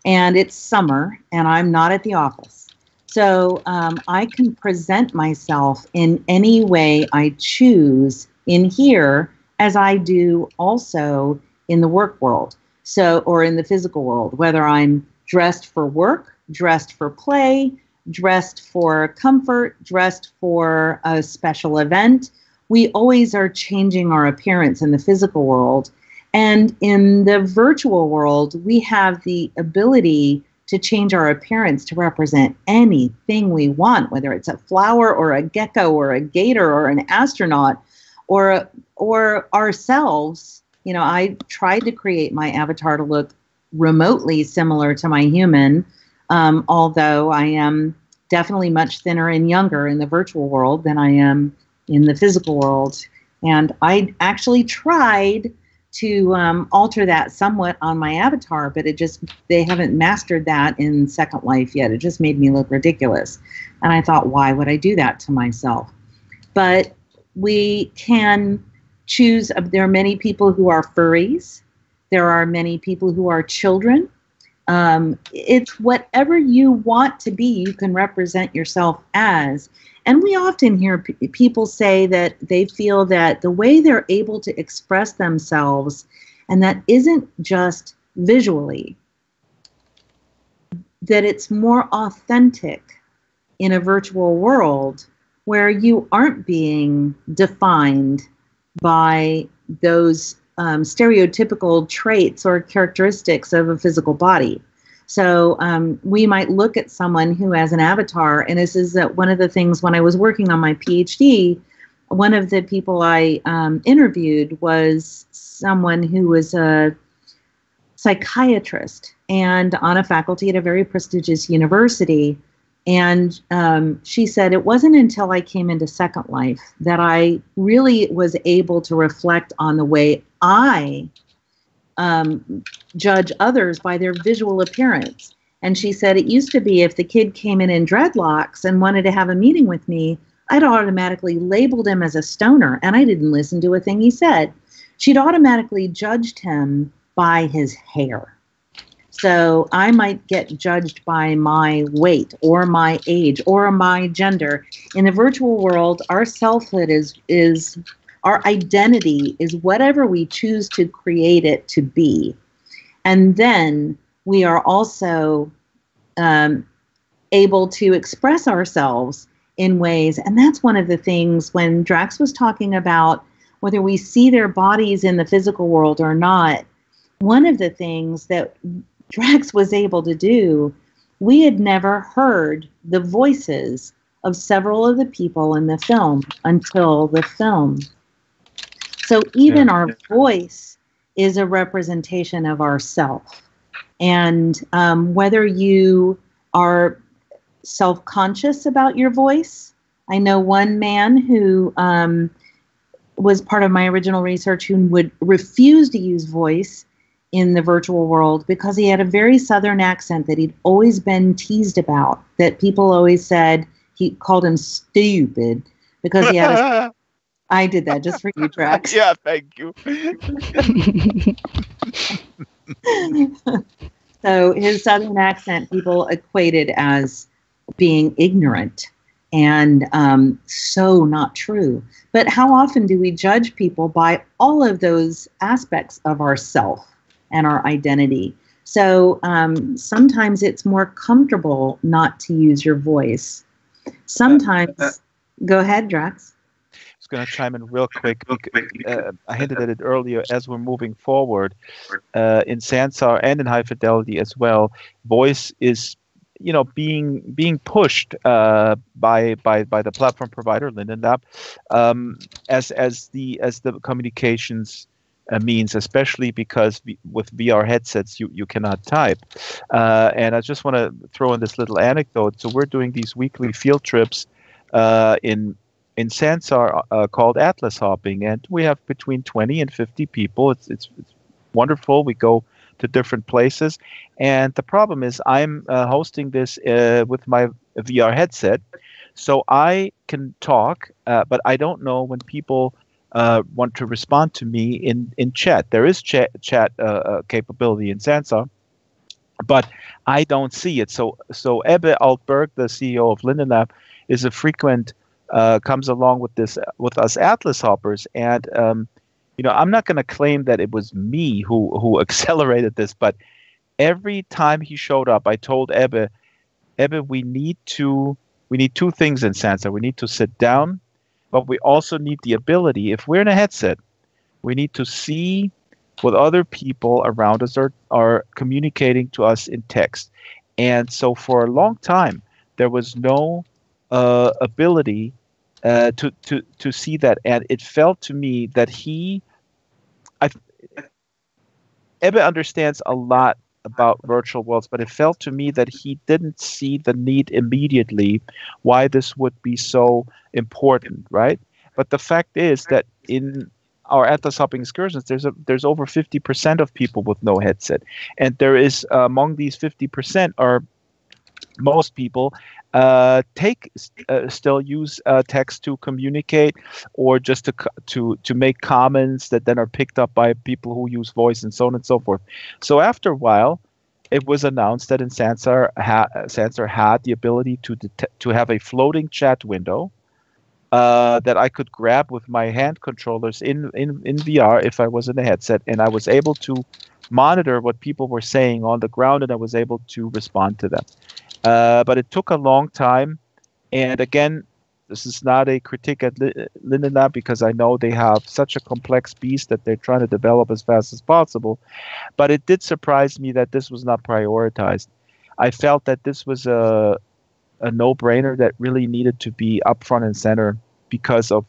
S3: And it's summer, and I'm not at the office. So I can present myself in any way I choose in here, as I do also in the work world, or in the physical world, whether I'm dressed for work, dressed for play, dressed for comfort, dressed for a special event. We always are changing our appearance in the physical world. And in the virtual world, we have the ability to change our appearance to represent anything we want, whether it's a flower or a gecko or a gator or an astronaut or ourselves. You know, I tried to create my avatar to look remotely similar to my human, although I am definitely much thinner and younger in the virtual world than I am in the physical world. And I actually tried to alter that somewhat on my avatar, but they haven't mastered that in Second Life yet. It just made me look ridiculous. And I thought, why would I do that to myself? But we can choose. There are many people who are furries. There are many people who are children. It's whatever you want to be, you can represent yourself as. And we often hear people say that they feel that the way they're able to express themselves, and that isn't just visually, that it's more authentic in a virtual world where you aren't being defined by those stereotypical traits or characteristics of a physical body. So we might look at someone who has an avatar, and this is one of the things when I was working on my PhD, one of the people I interviewed was someone who was a psychiatrist and on a faculty at a very prestigious university. And she said, it wasn't until I came into Second Life that I really was able to reflect on the way I judge others by their visual appearance. And she said, it used to be if the kid came in dreadlocks and wanted to have a meeting with me, I'd automatically labeled him as a stoner, and I didn't listen to a thing he said. She'd automatically judged him by his hair. So I might get judged by my weight or my age or my gender. In the virtual world, our selfhood is our identity is whatever we choose to create it to be. And then we are also able to express ourselves in ways. And that's one of the things when Drax was talking about whether we see their bodies in the physical world or not, one of the things that Drax was able to do we had never heard the voices of several of the people in the film until the film. So even our voice is a representation of ourself. And whether you are self-conscious about your voice, I know one man who was part of my original research who would refuse to use voice in the virtual world because he had a very Southern accent that he'd always been teased about, that people always said he called him stupid because he had a... I did that just for you, Drax.
S4: Yeah, thank you.
S3: So his Southern accent people equated as being ignorant and so not true. But how often do we judge people by all of those aspects of ourself and our identity? So sometimes it's more comfortable not to use your voice. Sometimes, go ahead, Drax.
S4: I was going to chime in real quick. I hinted at it earlier. As we're moving forward in Sansar and in High Fidelity as well, voice is, being pushed by the platform provider Linden Lab as the communications means, especially because with VR headsets you cannot type. And I just want to throw in this little anecdote. So we're doing these weekly field trips in Sansar called Atlas Hopping, and we have between 20 and 50 people. It's wonderful. We go to different places, and the problem is I'm hosting this with my VR headset, so I can talk, but I don't know when people want to respond to me in chat. There is chat capability in Sansar, but I don't see it. So Ebbe Altberg, the CEO of Linden Lab, is a frequent comes along with us Atlas hoppers, and I'm not going to claim that it was me who accelerated this, but every time he showed up, I told Ebbe, we need two things in Sansar. We need to sit down, but we also need the ability, if we're in a headset, we need to see what other people around us are communicating to us in text. And so for a long time, there was no ability to see that, and it felt to me that Ebbe understands a lot about virtual worlds, but it felt to me that he didn't see the need immediately why this would be so important, right? But the fact is that in our Atlas hopping excursions, there's over 50% of people with no headset, and there is among these 50% are most people still use text to communicate, or just to make comments that then are picked up by people who use voice, and so on and so forth. So after a while, it was announced that in Sansar had the ability to have a floating chat window that I could grab with my hand controllers in VR if I was in a headset, and I was able to monitor what people were saying on the ground, and I was able to respond to them. But it took a long time, and again, this is not a critique at Linden Lab, because I know they have such a complex beast that they're trying to develop as fast as possible, but it did surprise me that this was not prioritized. I felt that this was a no-brainer that really needed to be up front and center because of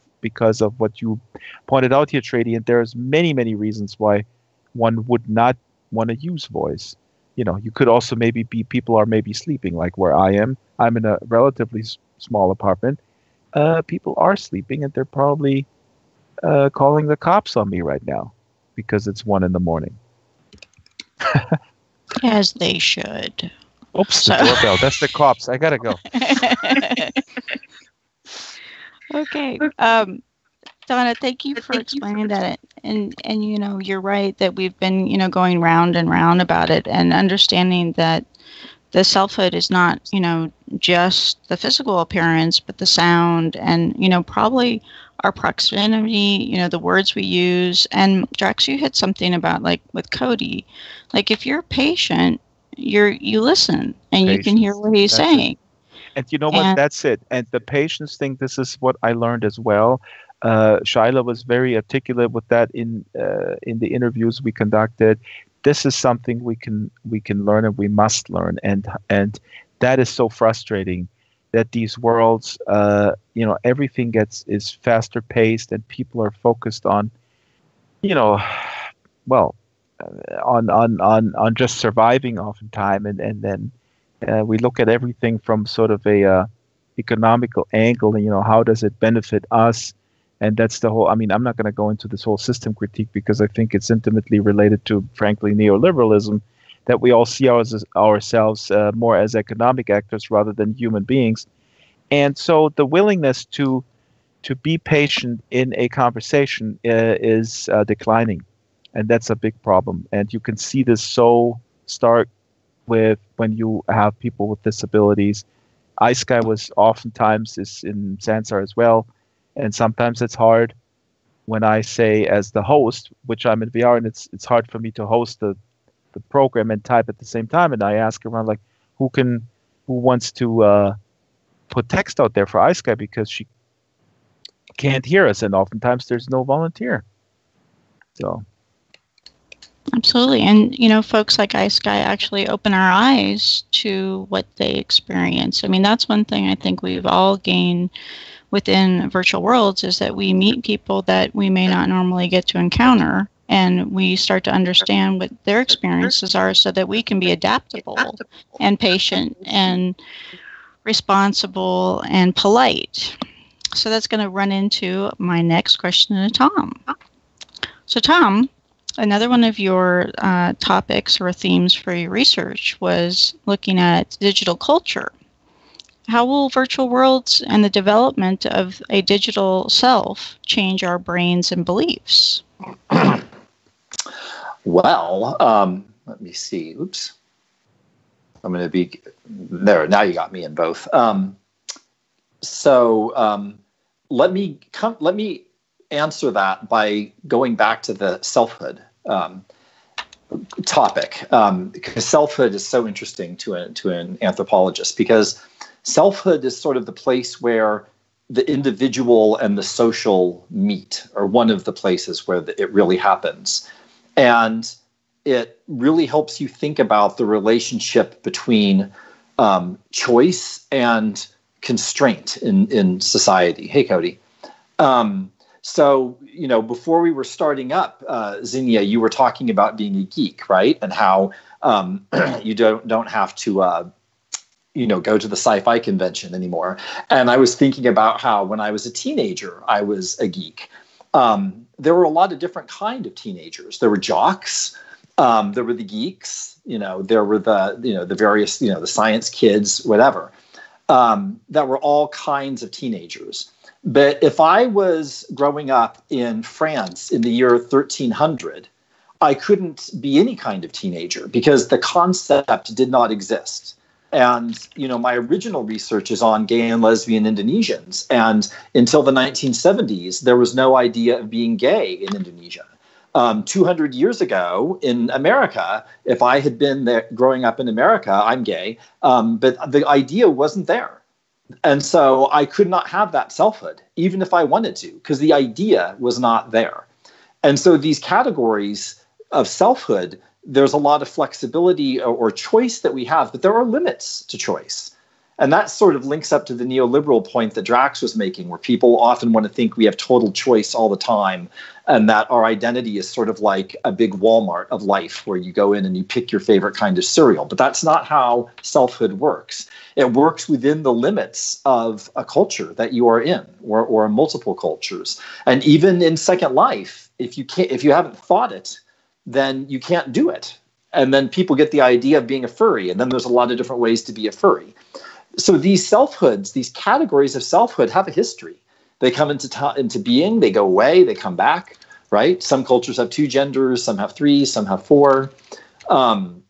S4: what you pointed out here, Trady, and there's many reasons why one would not want to use voice. You could also maybe people are maybe sleeping, like where I am. I'm in a relatively small apartment. People are sleeping, and they're probably calling the cops on me right now because it's 1 a.m.
S2: As they should.
S4: Oops, the doorbell. That's the cops. I gotta go.
S2: Okay. Donna, thank you for explaining that. And you're right that we've been, going round and round about it, and understanding that the selfhood is not, just the physical appearance, but the sound and, probably our proximity, the words we use. And Drax, you hit something about, like, with Cody, like, if you're a patient, you listen and you can hear what he's saying.
S4: And you know what? That's it. And the patience thing, this is what I learned as well. Shyla was very articulate with that in the interviews we conducted. this is something we can learn, and we must learn, and that is so frustrating that these worlds, everything is faster paced, and people are focused on, on just surviving oftentimes, and then we look at everything from sort of a economical angle, and how does it benefit us? And that's the whole. I mean, I'm not going to go into this whole system critique because I think it's intimately related to, frankly, neoliberalism, that we all see ourselves more as economic actors rather than human beings. And so the willingness to be patient in a conversation is declining, and that's a big problem. And you can see this so stark with when you have people with disabilities. Ice Guy was oftentimes is in Sansar as well. And sometimes it's hard when I say, as the host, which I'm in VR, and it's hard for me to host the program and type at the same time. And I ask around, like, who wants to put text out there for Ice Guy, because she can't hear us, and oftentimes there's no volunteer. So.
S2: Absolutely. And, folks like Ice Guy actually open our eyes to what they experience. I mean, that's one thing I think we've all gained within virtual worlds, is that we meet people that we may not normally get to encounter, and we start to understand what their experiences are so that we can be adaptable and patient and responsible and polite. So that's going to run into my next question to Tom. So Tom, another one of your topics or themes for your research was looking at digital culture. How will virtual worlds and the development of a digital self change our brains and beliefs?
S5: Well, let me see. Oops. I'm going to be there. Now you got me in both. Let me answer that by going back to the selfhood topic, because selfhood is so interesting to an anthropologist, because selfhood is sort of the place where the individual and the social meet, or one of the places where it really happens. And it really helps you think about the relationship between choice and constraint in society. Hey, Cody. So, before we were starting up, Zinnia, you were talking about being a geek, right? And how you don't have to go to the sci-fi convention anymore. And I was thinking about how when I was a teenager, I was a geek. There were a lot of different kind of teenagers. There were jocks. There were the geeks. There were the various, the science kids, whatever. That were all kinds of teenagers. But if I was growing up in France in the year 1300, I couldn't be any kind of teenager because the concept did not exist. And, my original research is on gay and lesbian Indonesians. And until the 1970s, there was no idea of being gay in Indonesia. 200 years ago in America, if I had been there growing up in America, I'm gay, but the idea wasn't there. And so I could not have that selfhood, even if I wanted to, because the idea was not there. And so these categories of selfhood, there's a lot of flexibility or choice that we have, but there are limits to choice. And that sort of links up to the neoliberal point that Drax was making, where people often want to think we have total choice all the time, and that our identity is sort of like a big Walmart of life where you go in and you pick your favorite kind of cereal. But that's not how selfhood works. It works within the limits of a culture that you are in, or multiple cultures. And even in Second Life, if you haven't thought it, then you can't do it. And then people get the idea of being a furry, and then there's a lot of different ways to be a furry. So these selfhoods, these categories of selfhood have a history. They come into being, they go away, they come back, right? Some cultures have 2 genders, some have 3, some have 4. And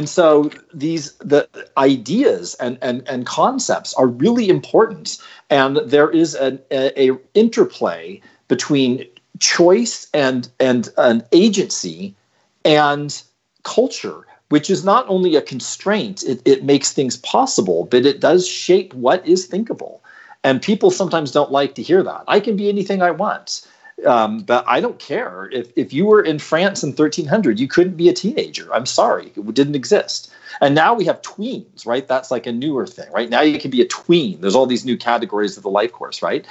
S5: so the ideas and concepts are really important. And there is a interplay between choice and an agency and culture, which is not only a constraint, it makes things possible, but it does shape what is thinkable. And people sometimes don't like to hear that. I can be anything I want. But I don't care. If you were in France in 1300, you couldn't be a teenager. I'm sorry. It didn't exist. And now we have tweens, right? That's like a newer thing, right? Now you can be a tween. There's all these new categories of the life course, right?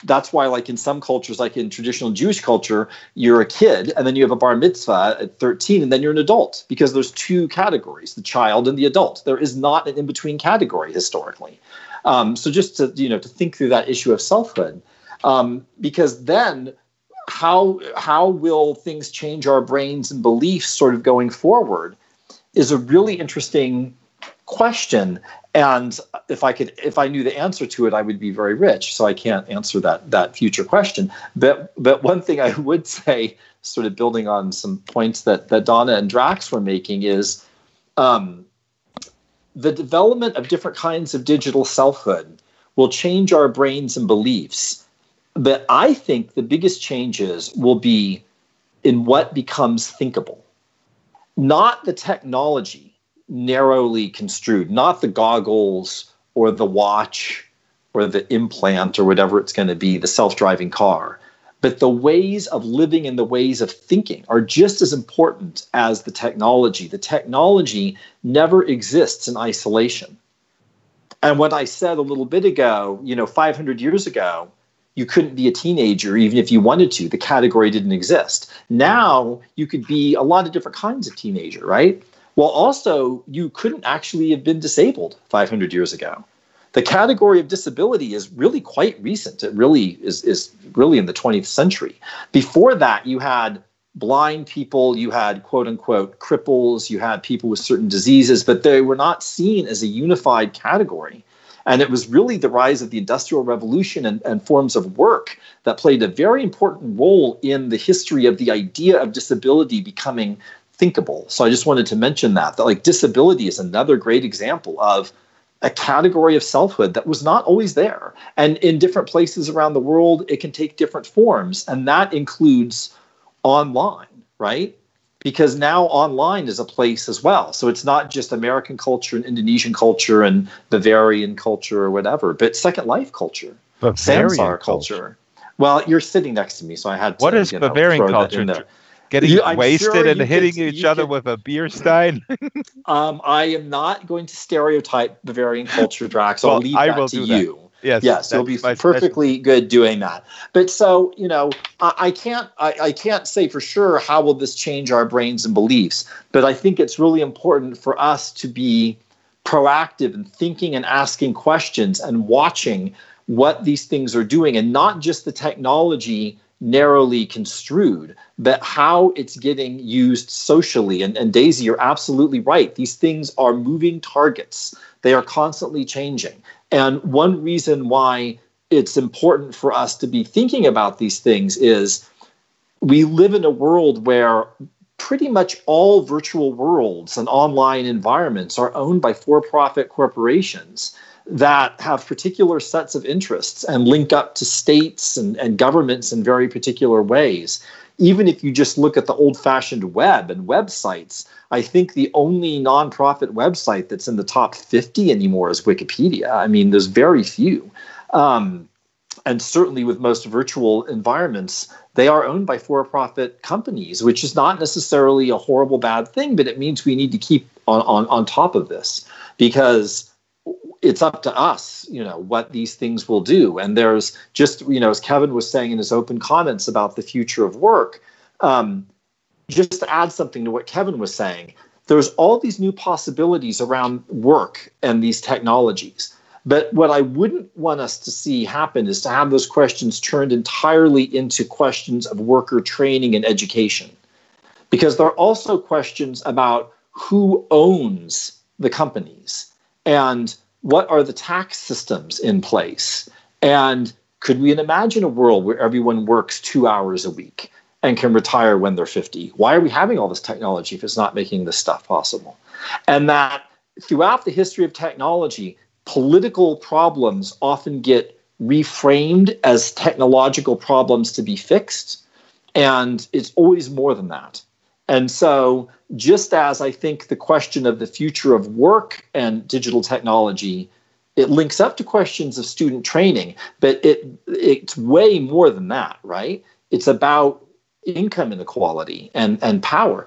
S5: That's why, like in some cultures, like in traditional Jewish culture, you're a kid and then you have a bar mitzvah at 13 and then you're an adult, because there's two categories, the child and the adult. There is not an in-between category historically. So just to, to think through that issue of selfhood, because then how will things change our brains and beliefs sort of going forward is a really interesting question. And if I knew the answer to it, I would be very rich. So I can't answer that future question. But one thing I would say, sort of building on some points that Donna and Drax were making, is the development of different kinds of digital selfhood will change our brains and beliefs. But I think the biggest changes will be in what becomes thinkable, not the technology narrowly construed, not the goggles or the watch or the implant or whatever it's going to be, the self-driving car, but the ways of living and the ways of thinking are just as important as the technology. The technology never exists in isolation. And what I said a little bit ago, 500 years ago, you couldn't be a teenager even if you wanted to. The category didn't exist. Now you could be a lot of different kinds of teenager, right? Well, also, you couldn't actually have been disabled 500 years ago. The category of disability is really quite recent. It really is really in the 20th century. Before that, you had blind people, you had quote-unquote cripples, you had people with certain diseases, but they were not seen as a unified category. And it was really the rise of the Industrial Revolution and forms of work that played a very important role in the history of the idea of disability becoming thinkable. So I just wanted to mention that like disability is another great example of a category of selfhood that was not always there. And in different places around the world, it can take different forms. And that includes online, right? Because now online is a place as well. So it's not just American culture and Indonesian culture and Bavarian culture or whatever, but Second Life culture, Samsara culture. Well, you're sitting next to me, so I had to.
S4: What is Bavarian culture? Getting wasted and hitting each other with a beer stein?
S5: I am not going to stereotype Bavarian culture, Drax. I'll leave that to you. Yes, you'll be perfectly good doing that. But so, I can't say for sure how will this change our brains and beliefs, but I think it's really important for us to be proactive in thinking and asking questions and watching what these things are doing, and not just the technology narrowly construed, but how it's getting used socially. And Daisy, you're absolutely right. These things are moving targets. They are constantly changing. And one reason why it's important for us to be thinking about these things is we live in a world where pretty much all virtual worlds and online environments are owned by for-profit corporations that have particular sets of interests and link up to states and governments in very particular ways. Even if you just look at the old-fashioned web and websites, I think the only nonprofit website that's in the top 50 anymore is Wikipedia. I mean, there's very few. And certainly with most virtual environments, they are owned by for-profit companies, which is not necessarily a horrible bad thing, but it means we need to keep on top of this, because it's up to us, what these things will do. And there's just, as Kevin was saying in his open comments about the future of work, just to add something to what Kevin was saying, there's all these new possibilities around work and these technologies. But what I wouldn't want us to see happen is to have those questions turned entirely into questions of worker training and education. Because there are also questions about who owns the companies and what are the tax systems in place? And could we imagine a world where everyone works 2 hours a week and can retire when they're 50? Why are we having all this technology if it's not making this stuff possible? And that throughout the history of technology, political problems often get reframed as technological problems to be fixed. And it's always more than that. And so just as I think the question of the future of work and digital technology it links up to questions of student training, but it's way more than that, right? It's about income inequality and power.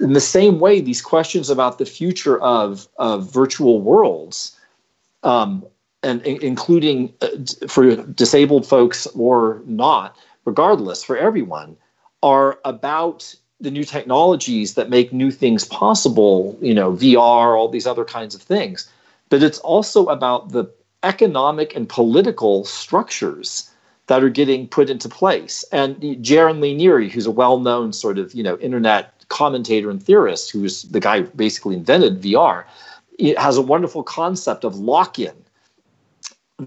S5: In the same way, these questions about the future of virtual worlds, and including for disabled folks or not, regardless, for everyone, are about the new technologies that make new things possible, VR, all these other kinds of things. But it's also about the economic and political structures that are getting put into place. And Jaron Lanieri, who's a well-known sort of, internet commentator and theorist, who's the guy who basically invented VR, has a wonderful concept of lock-in,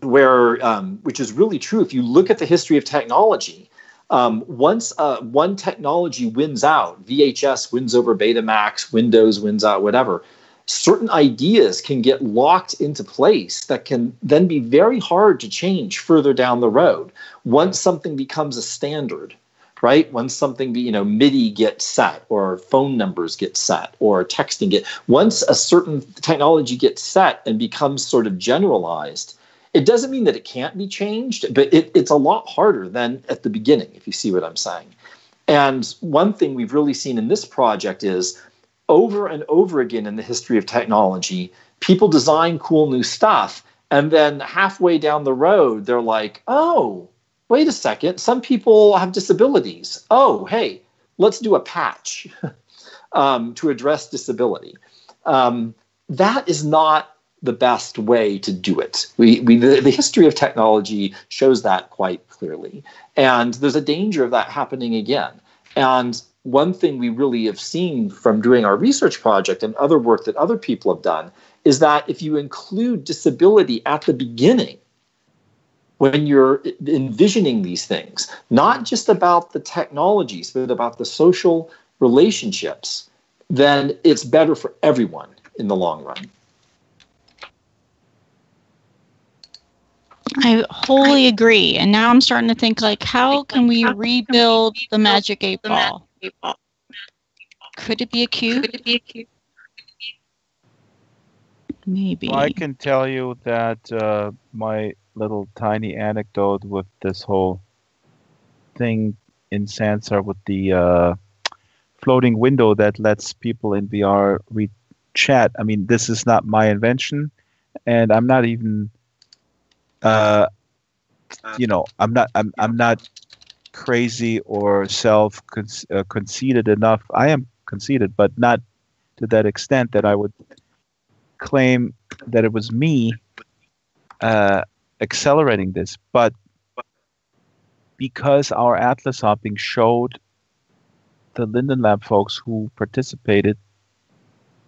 S5: where which is really true. If you look at the history of technology, once one technology wins out, VHS wins over Betamax, Windows wins out, whatever, certain ideas can get locked into place that can then be very hard to change further down the road. Once something becomes a standard, right? Once something, MIDI gets set, or phone numbers get set, or texting once a certain technology gets set and becomes sort of generalized, it doesn't mean that it can't be changed, but it's a lot harder than at the beginning, if you see what I'm saying. And one thing we've really seen in this project is, over and over again in the history of technology, people design cool new stuff, and then halfway down the road, they're like, oh, wait a second, some people have disabilities. Oh, hey, let's do a patch to address disability. That is not the best way to do it. The history of technology shows that quite clearly. And there's a danger of that happening again. And one thing we really have seen from doing our research project and other work that other people have done is that if you include disability at the beginning, when you're envisioning these things, not just about the technologies, but about the social relationships, then it's better for everyone in the long run.
S2: I wholly agree. And now I'm starting to think, like, how can we rebuild the magic 8-ball? Could it be a cube? Maybe.
S4: Well, I can tell you that my little tiny anecdote with this whole thing in Sansar with the floating window that lets people in VR read chat. I mean, this is not my invention, and I'm not even, I'm not crazy or conceited enough. I am conceited, but not to that extent that I would claim that it was me accelerating this. But because our Atlas hopping showed the Linden Lab folks who participated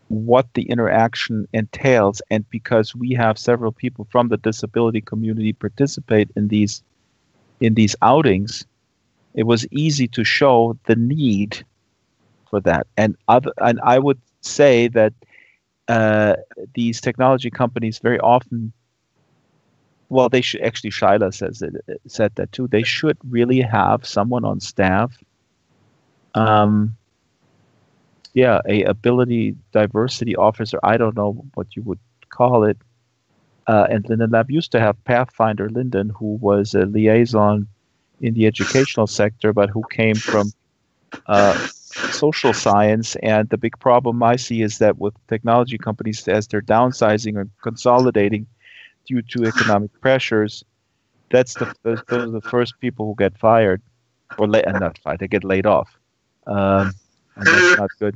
S4: what the interaction entails, and because we have several people from the disability community participate in these outings, it was easy to show the need for that. And I would say that these technology companies very often, well, they should actually, Shyla said that too. They should really have someone on staff, a ability diversity officer. I don't know what you would call it. And Linden Lab used to have Pathfinder Linden, who was a liaison in the educational sector, but who came from social science. And the big problem I see is that with technology companies, as they're downsizing or consolidating due to economic pressures, those are the first people who get fired, or not fired, they get laid off. And that's not good.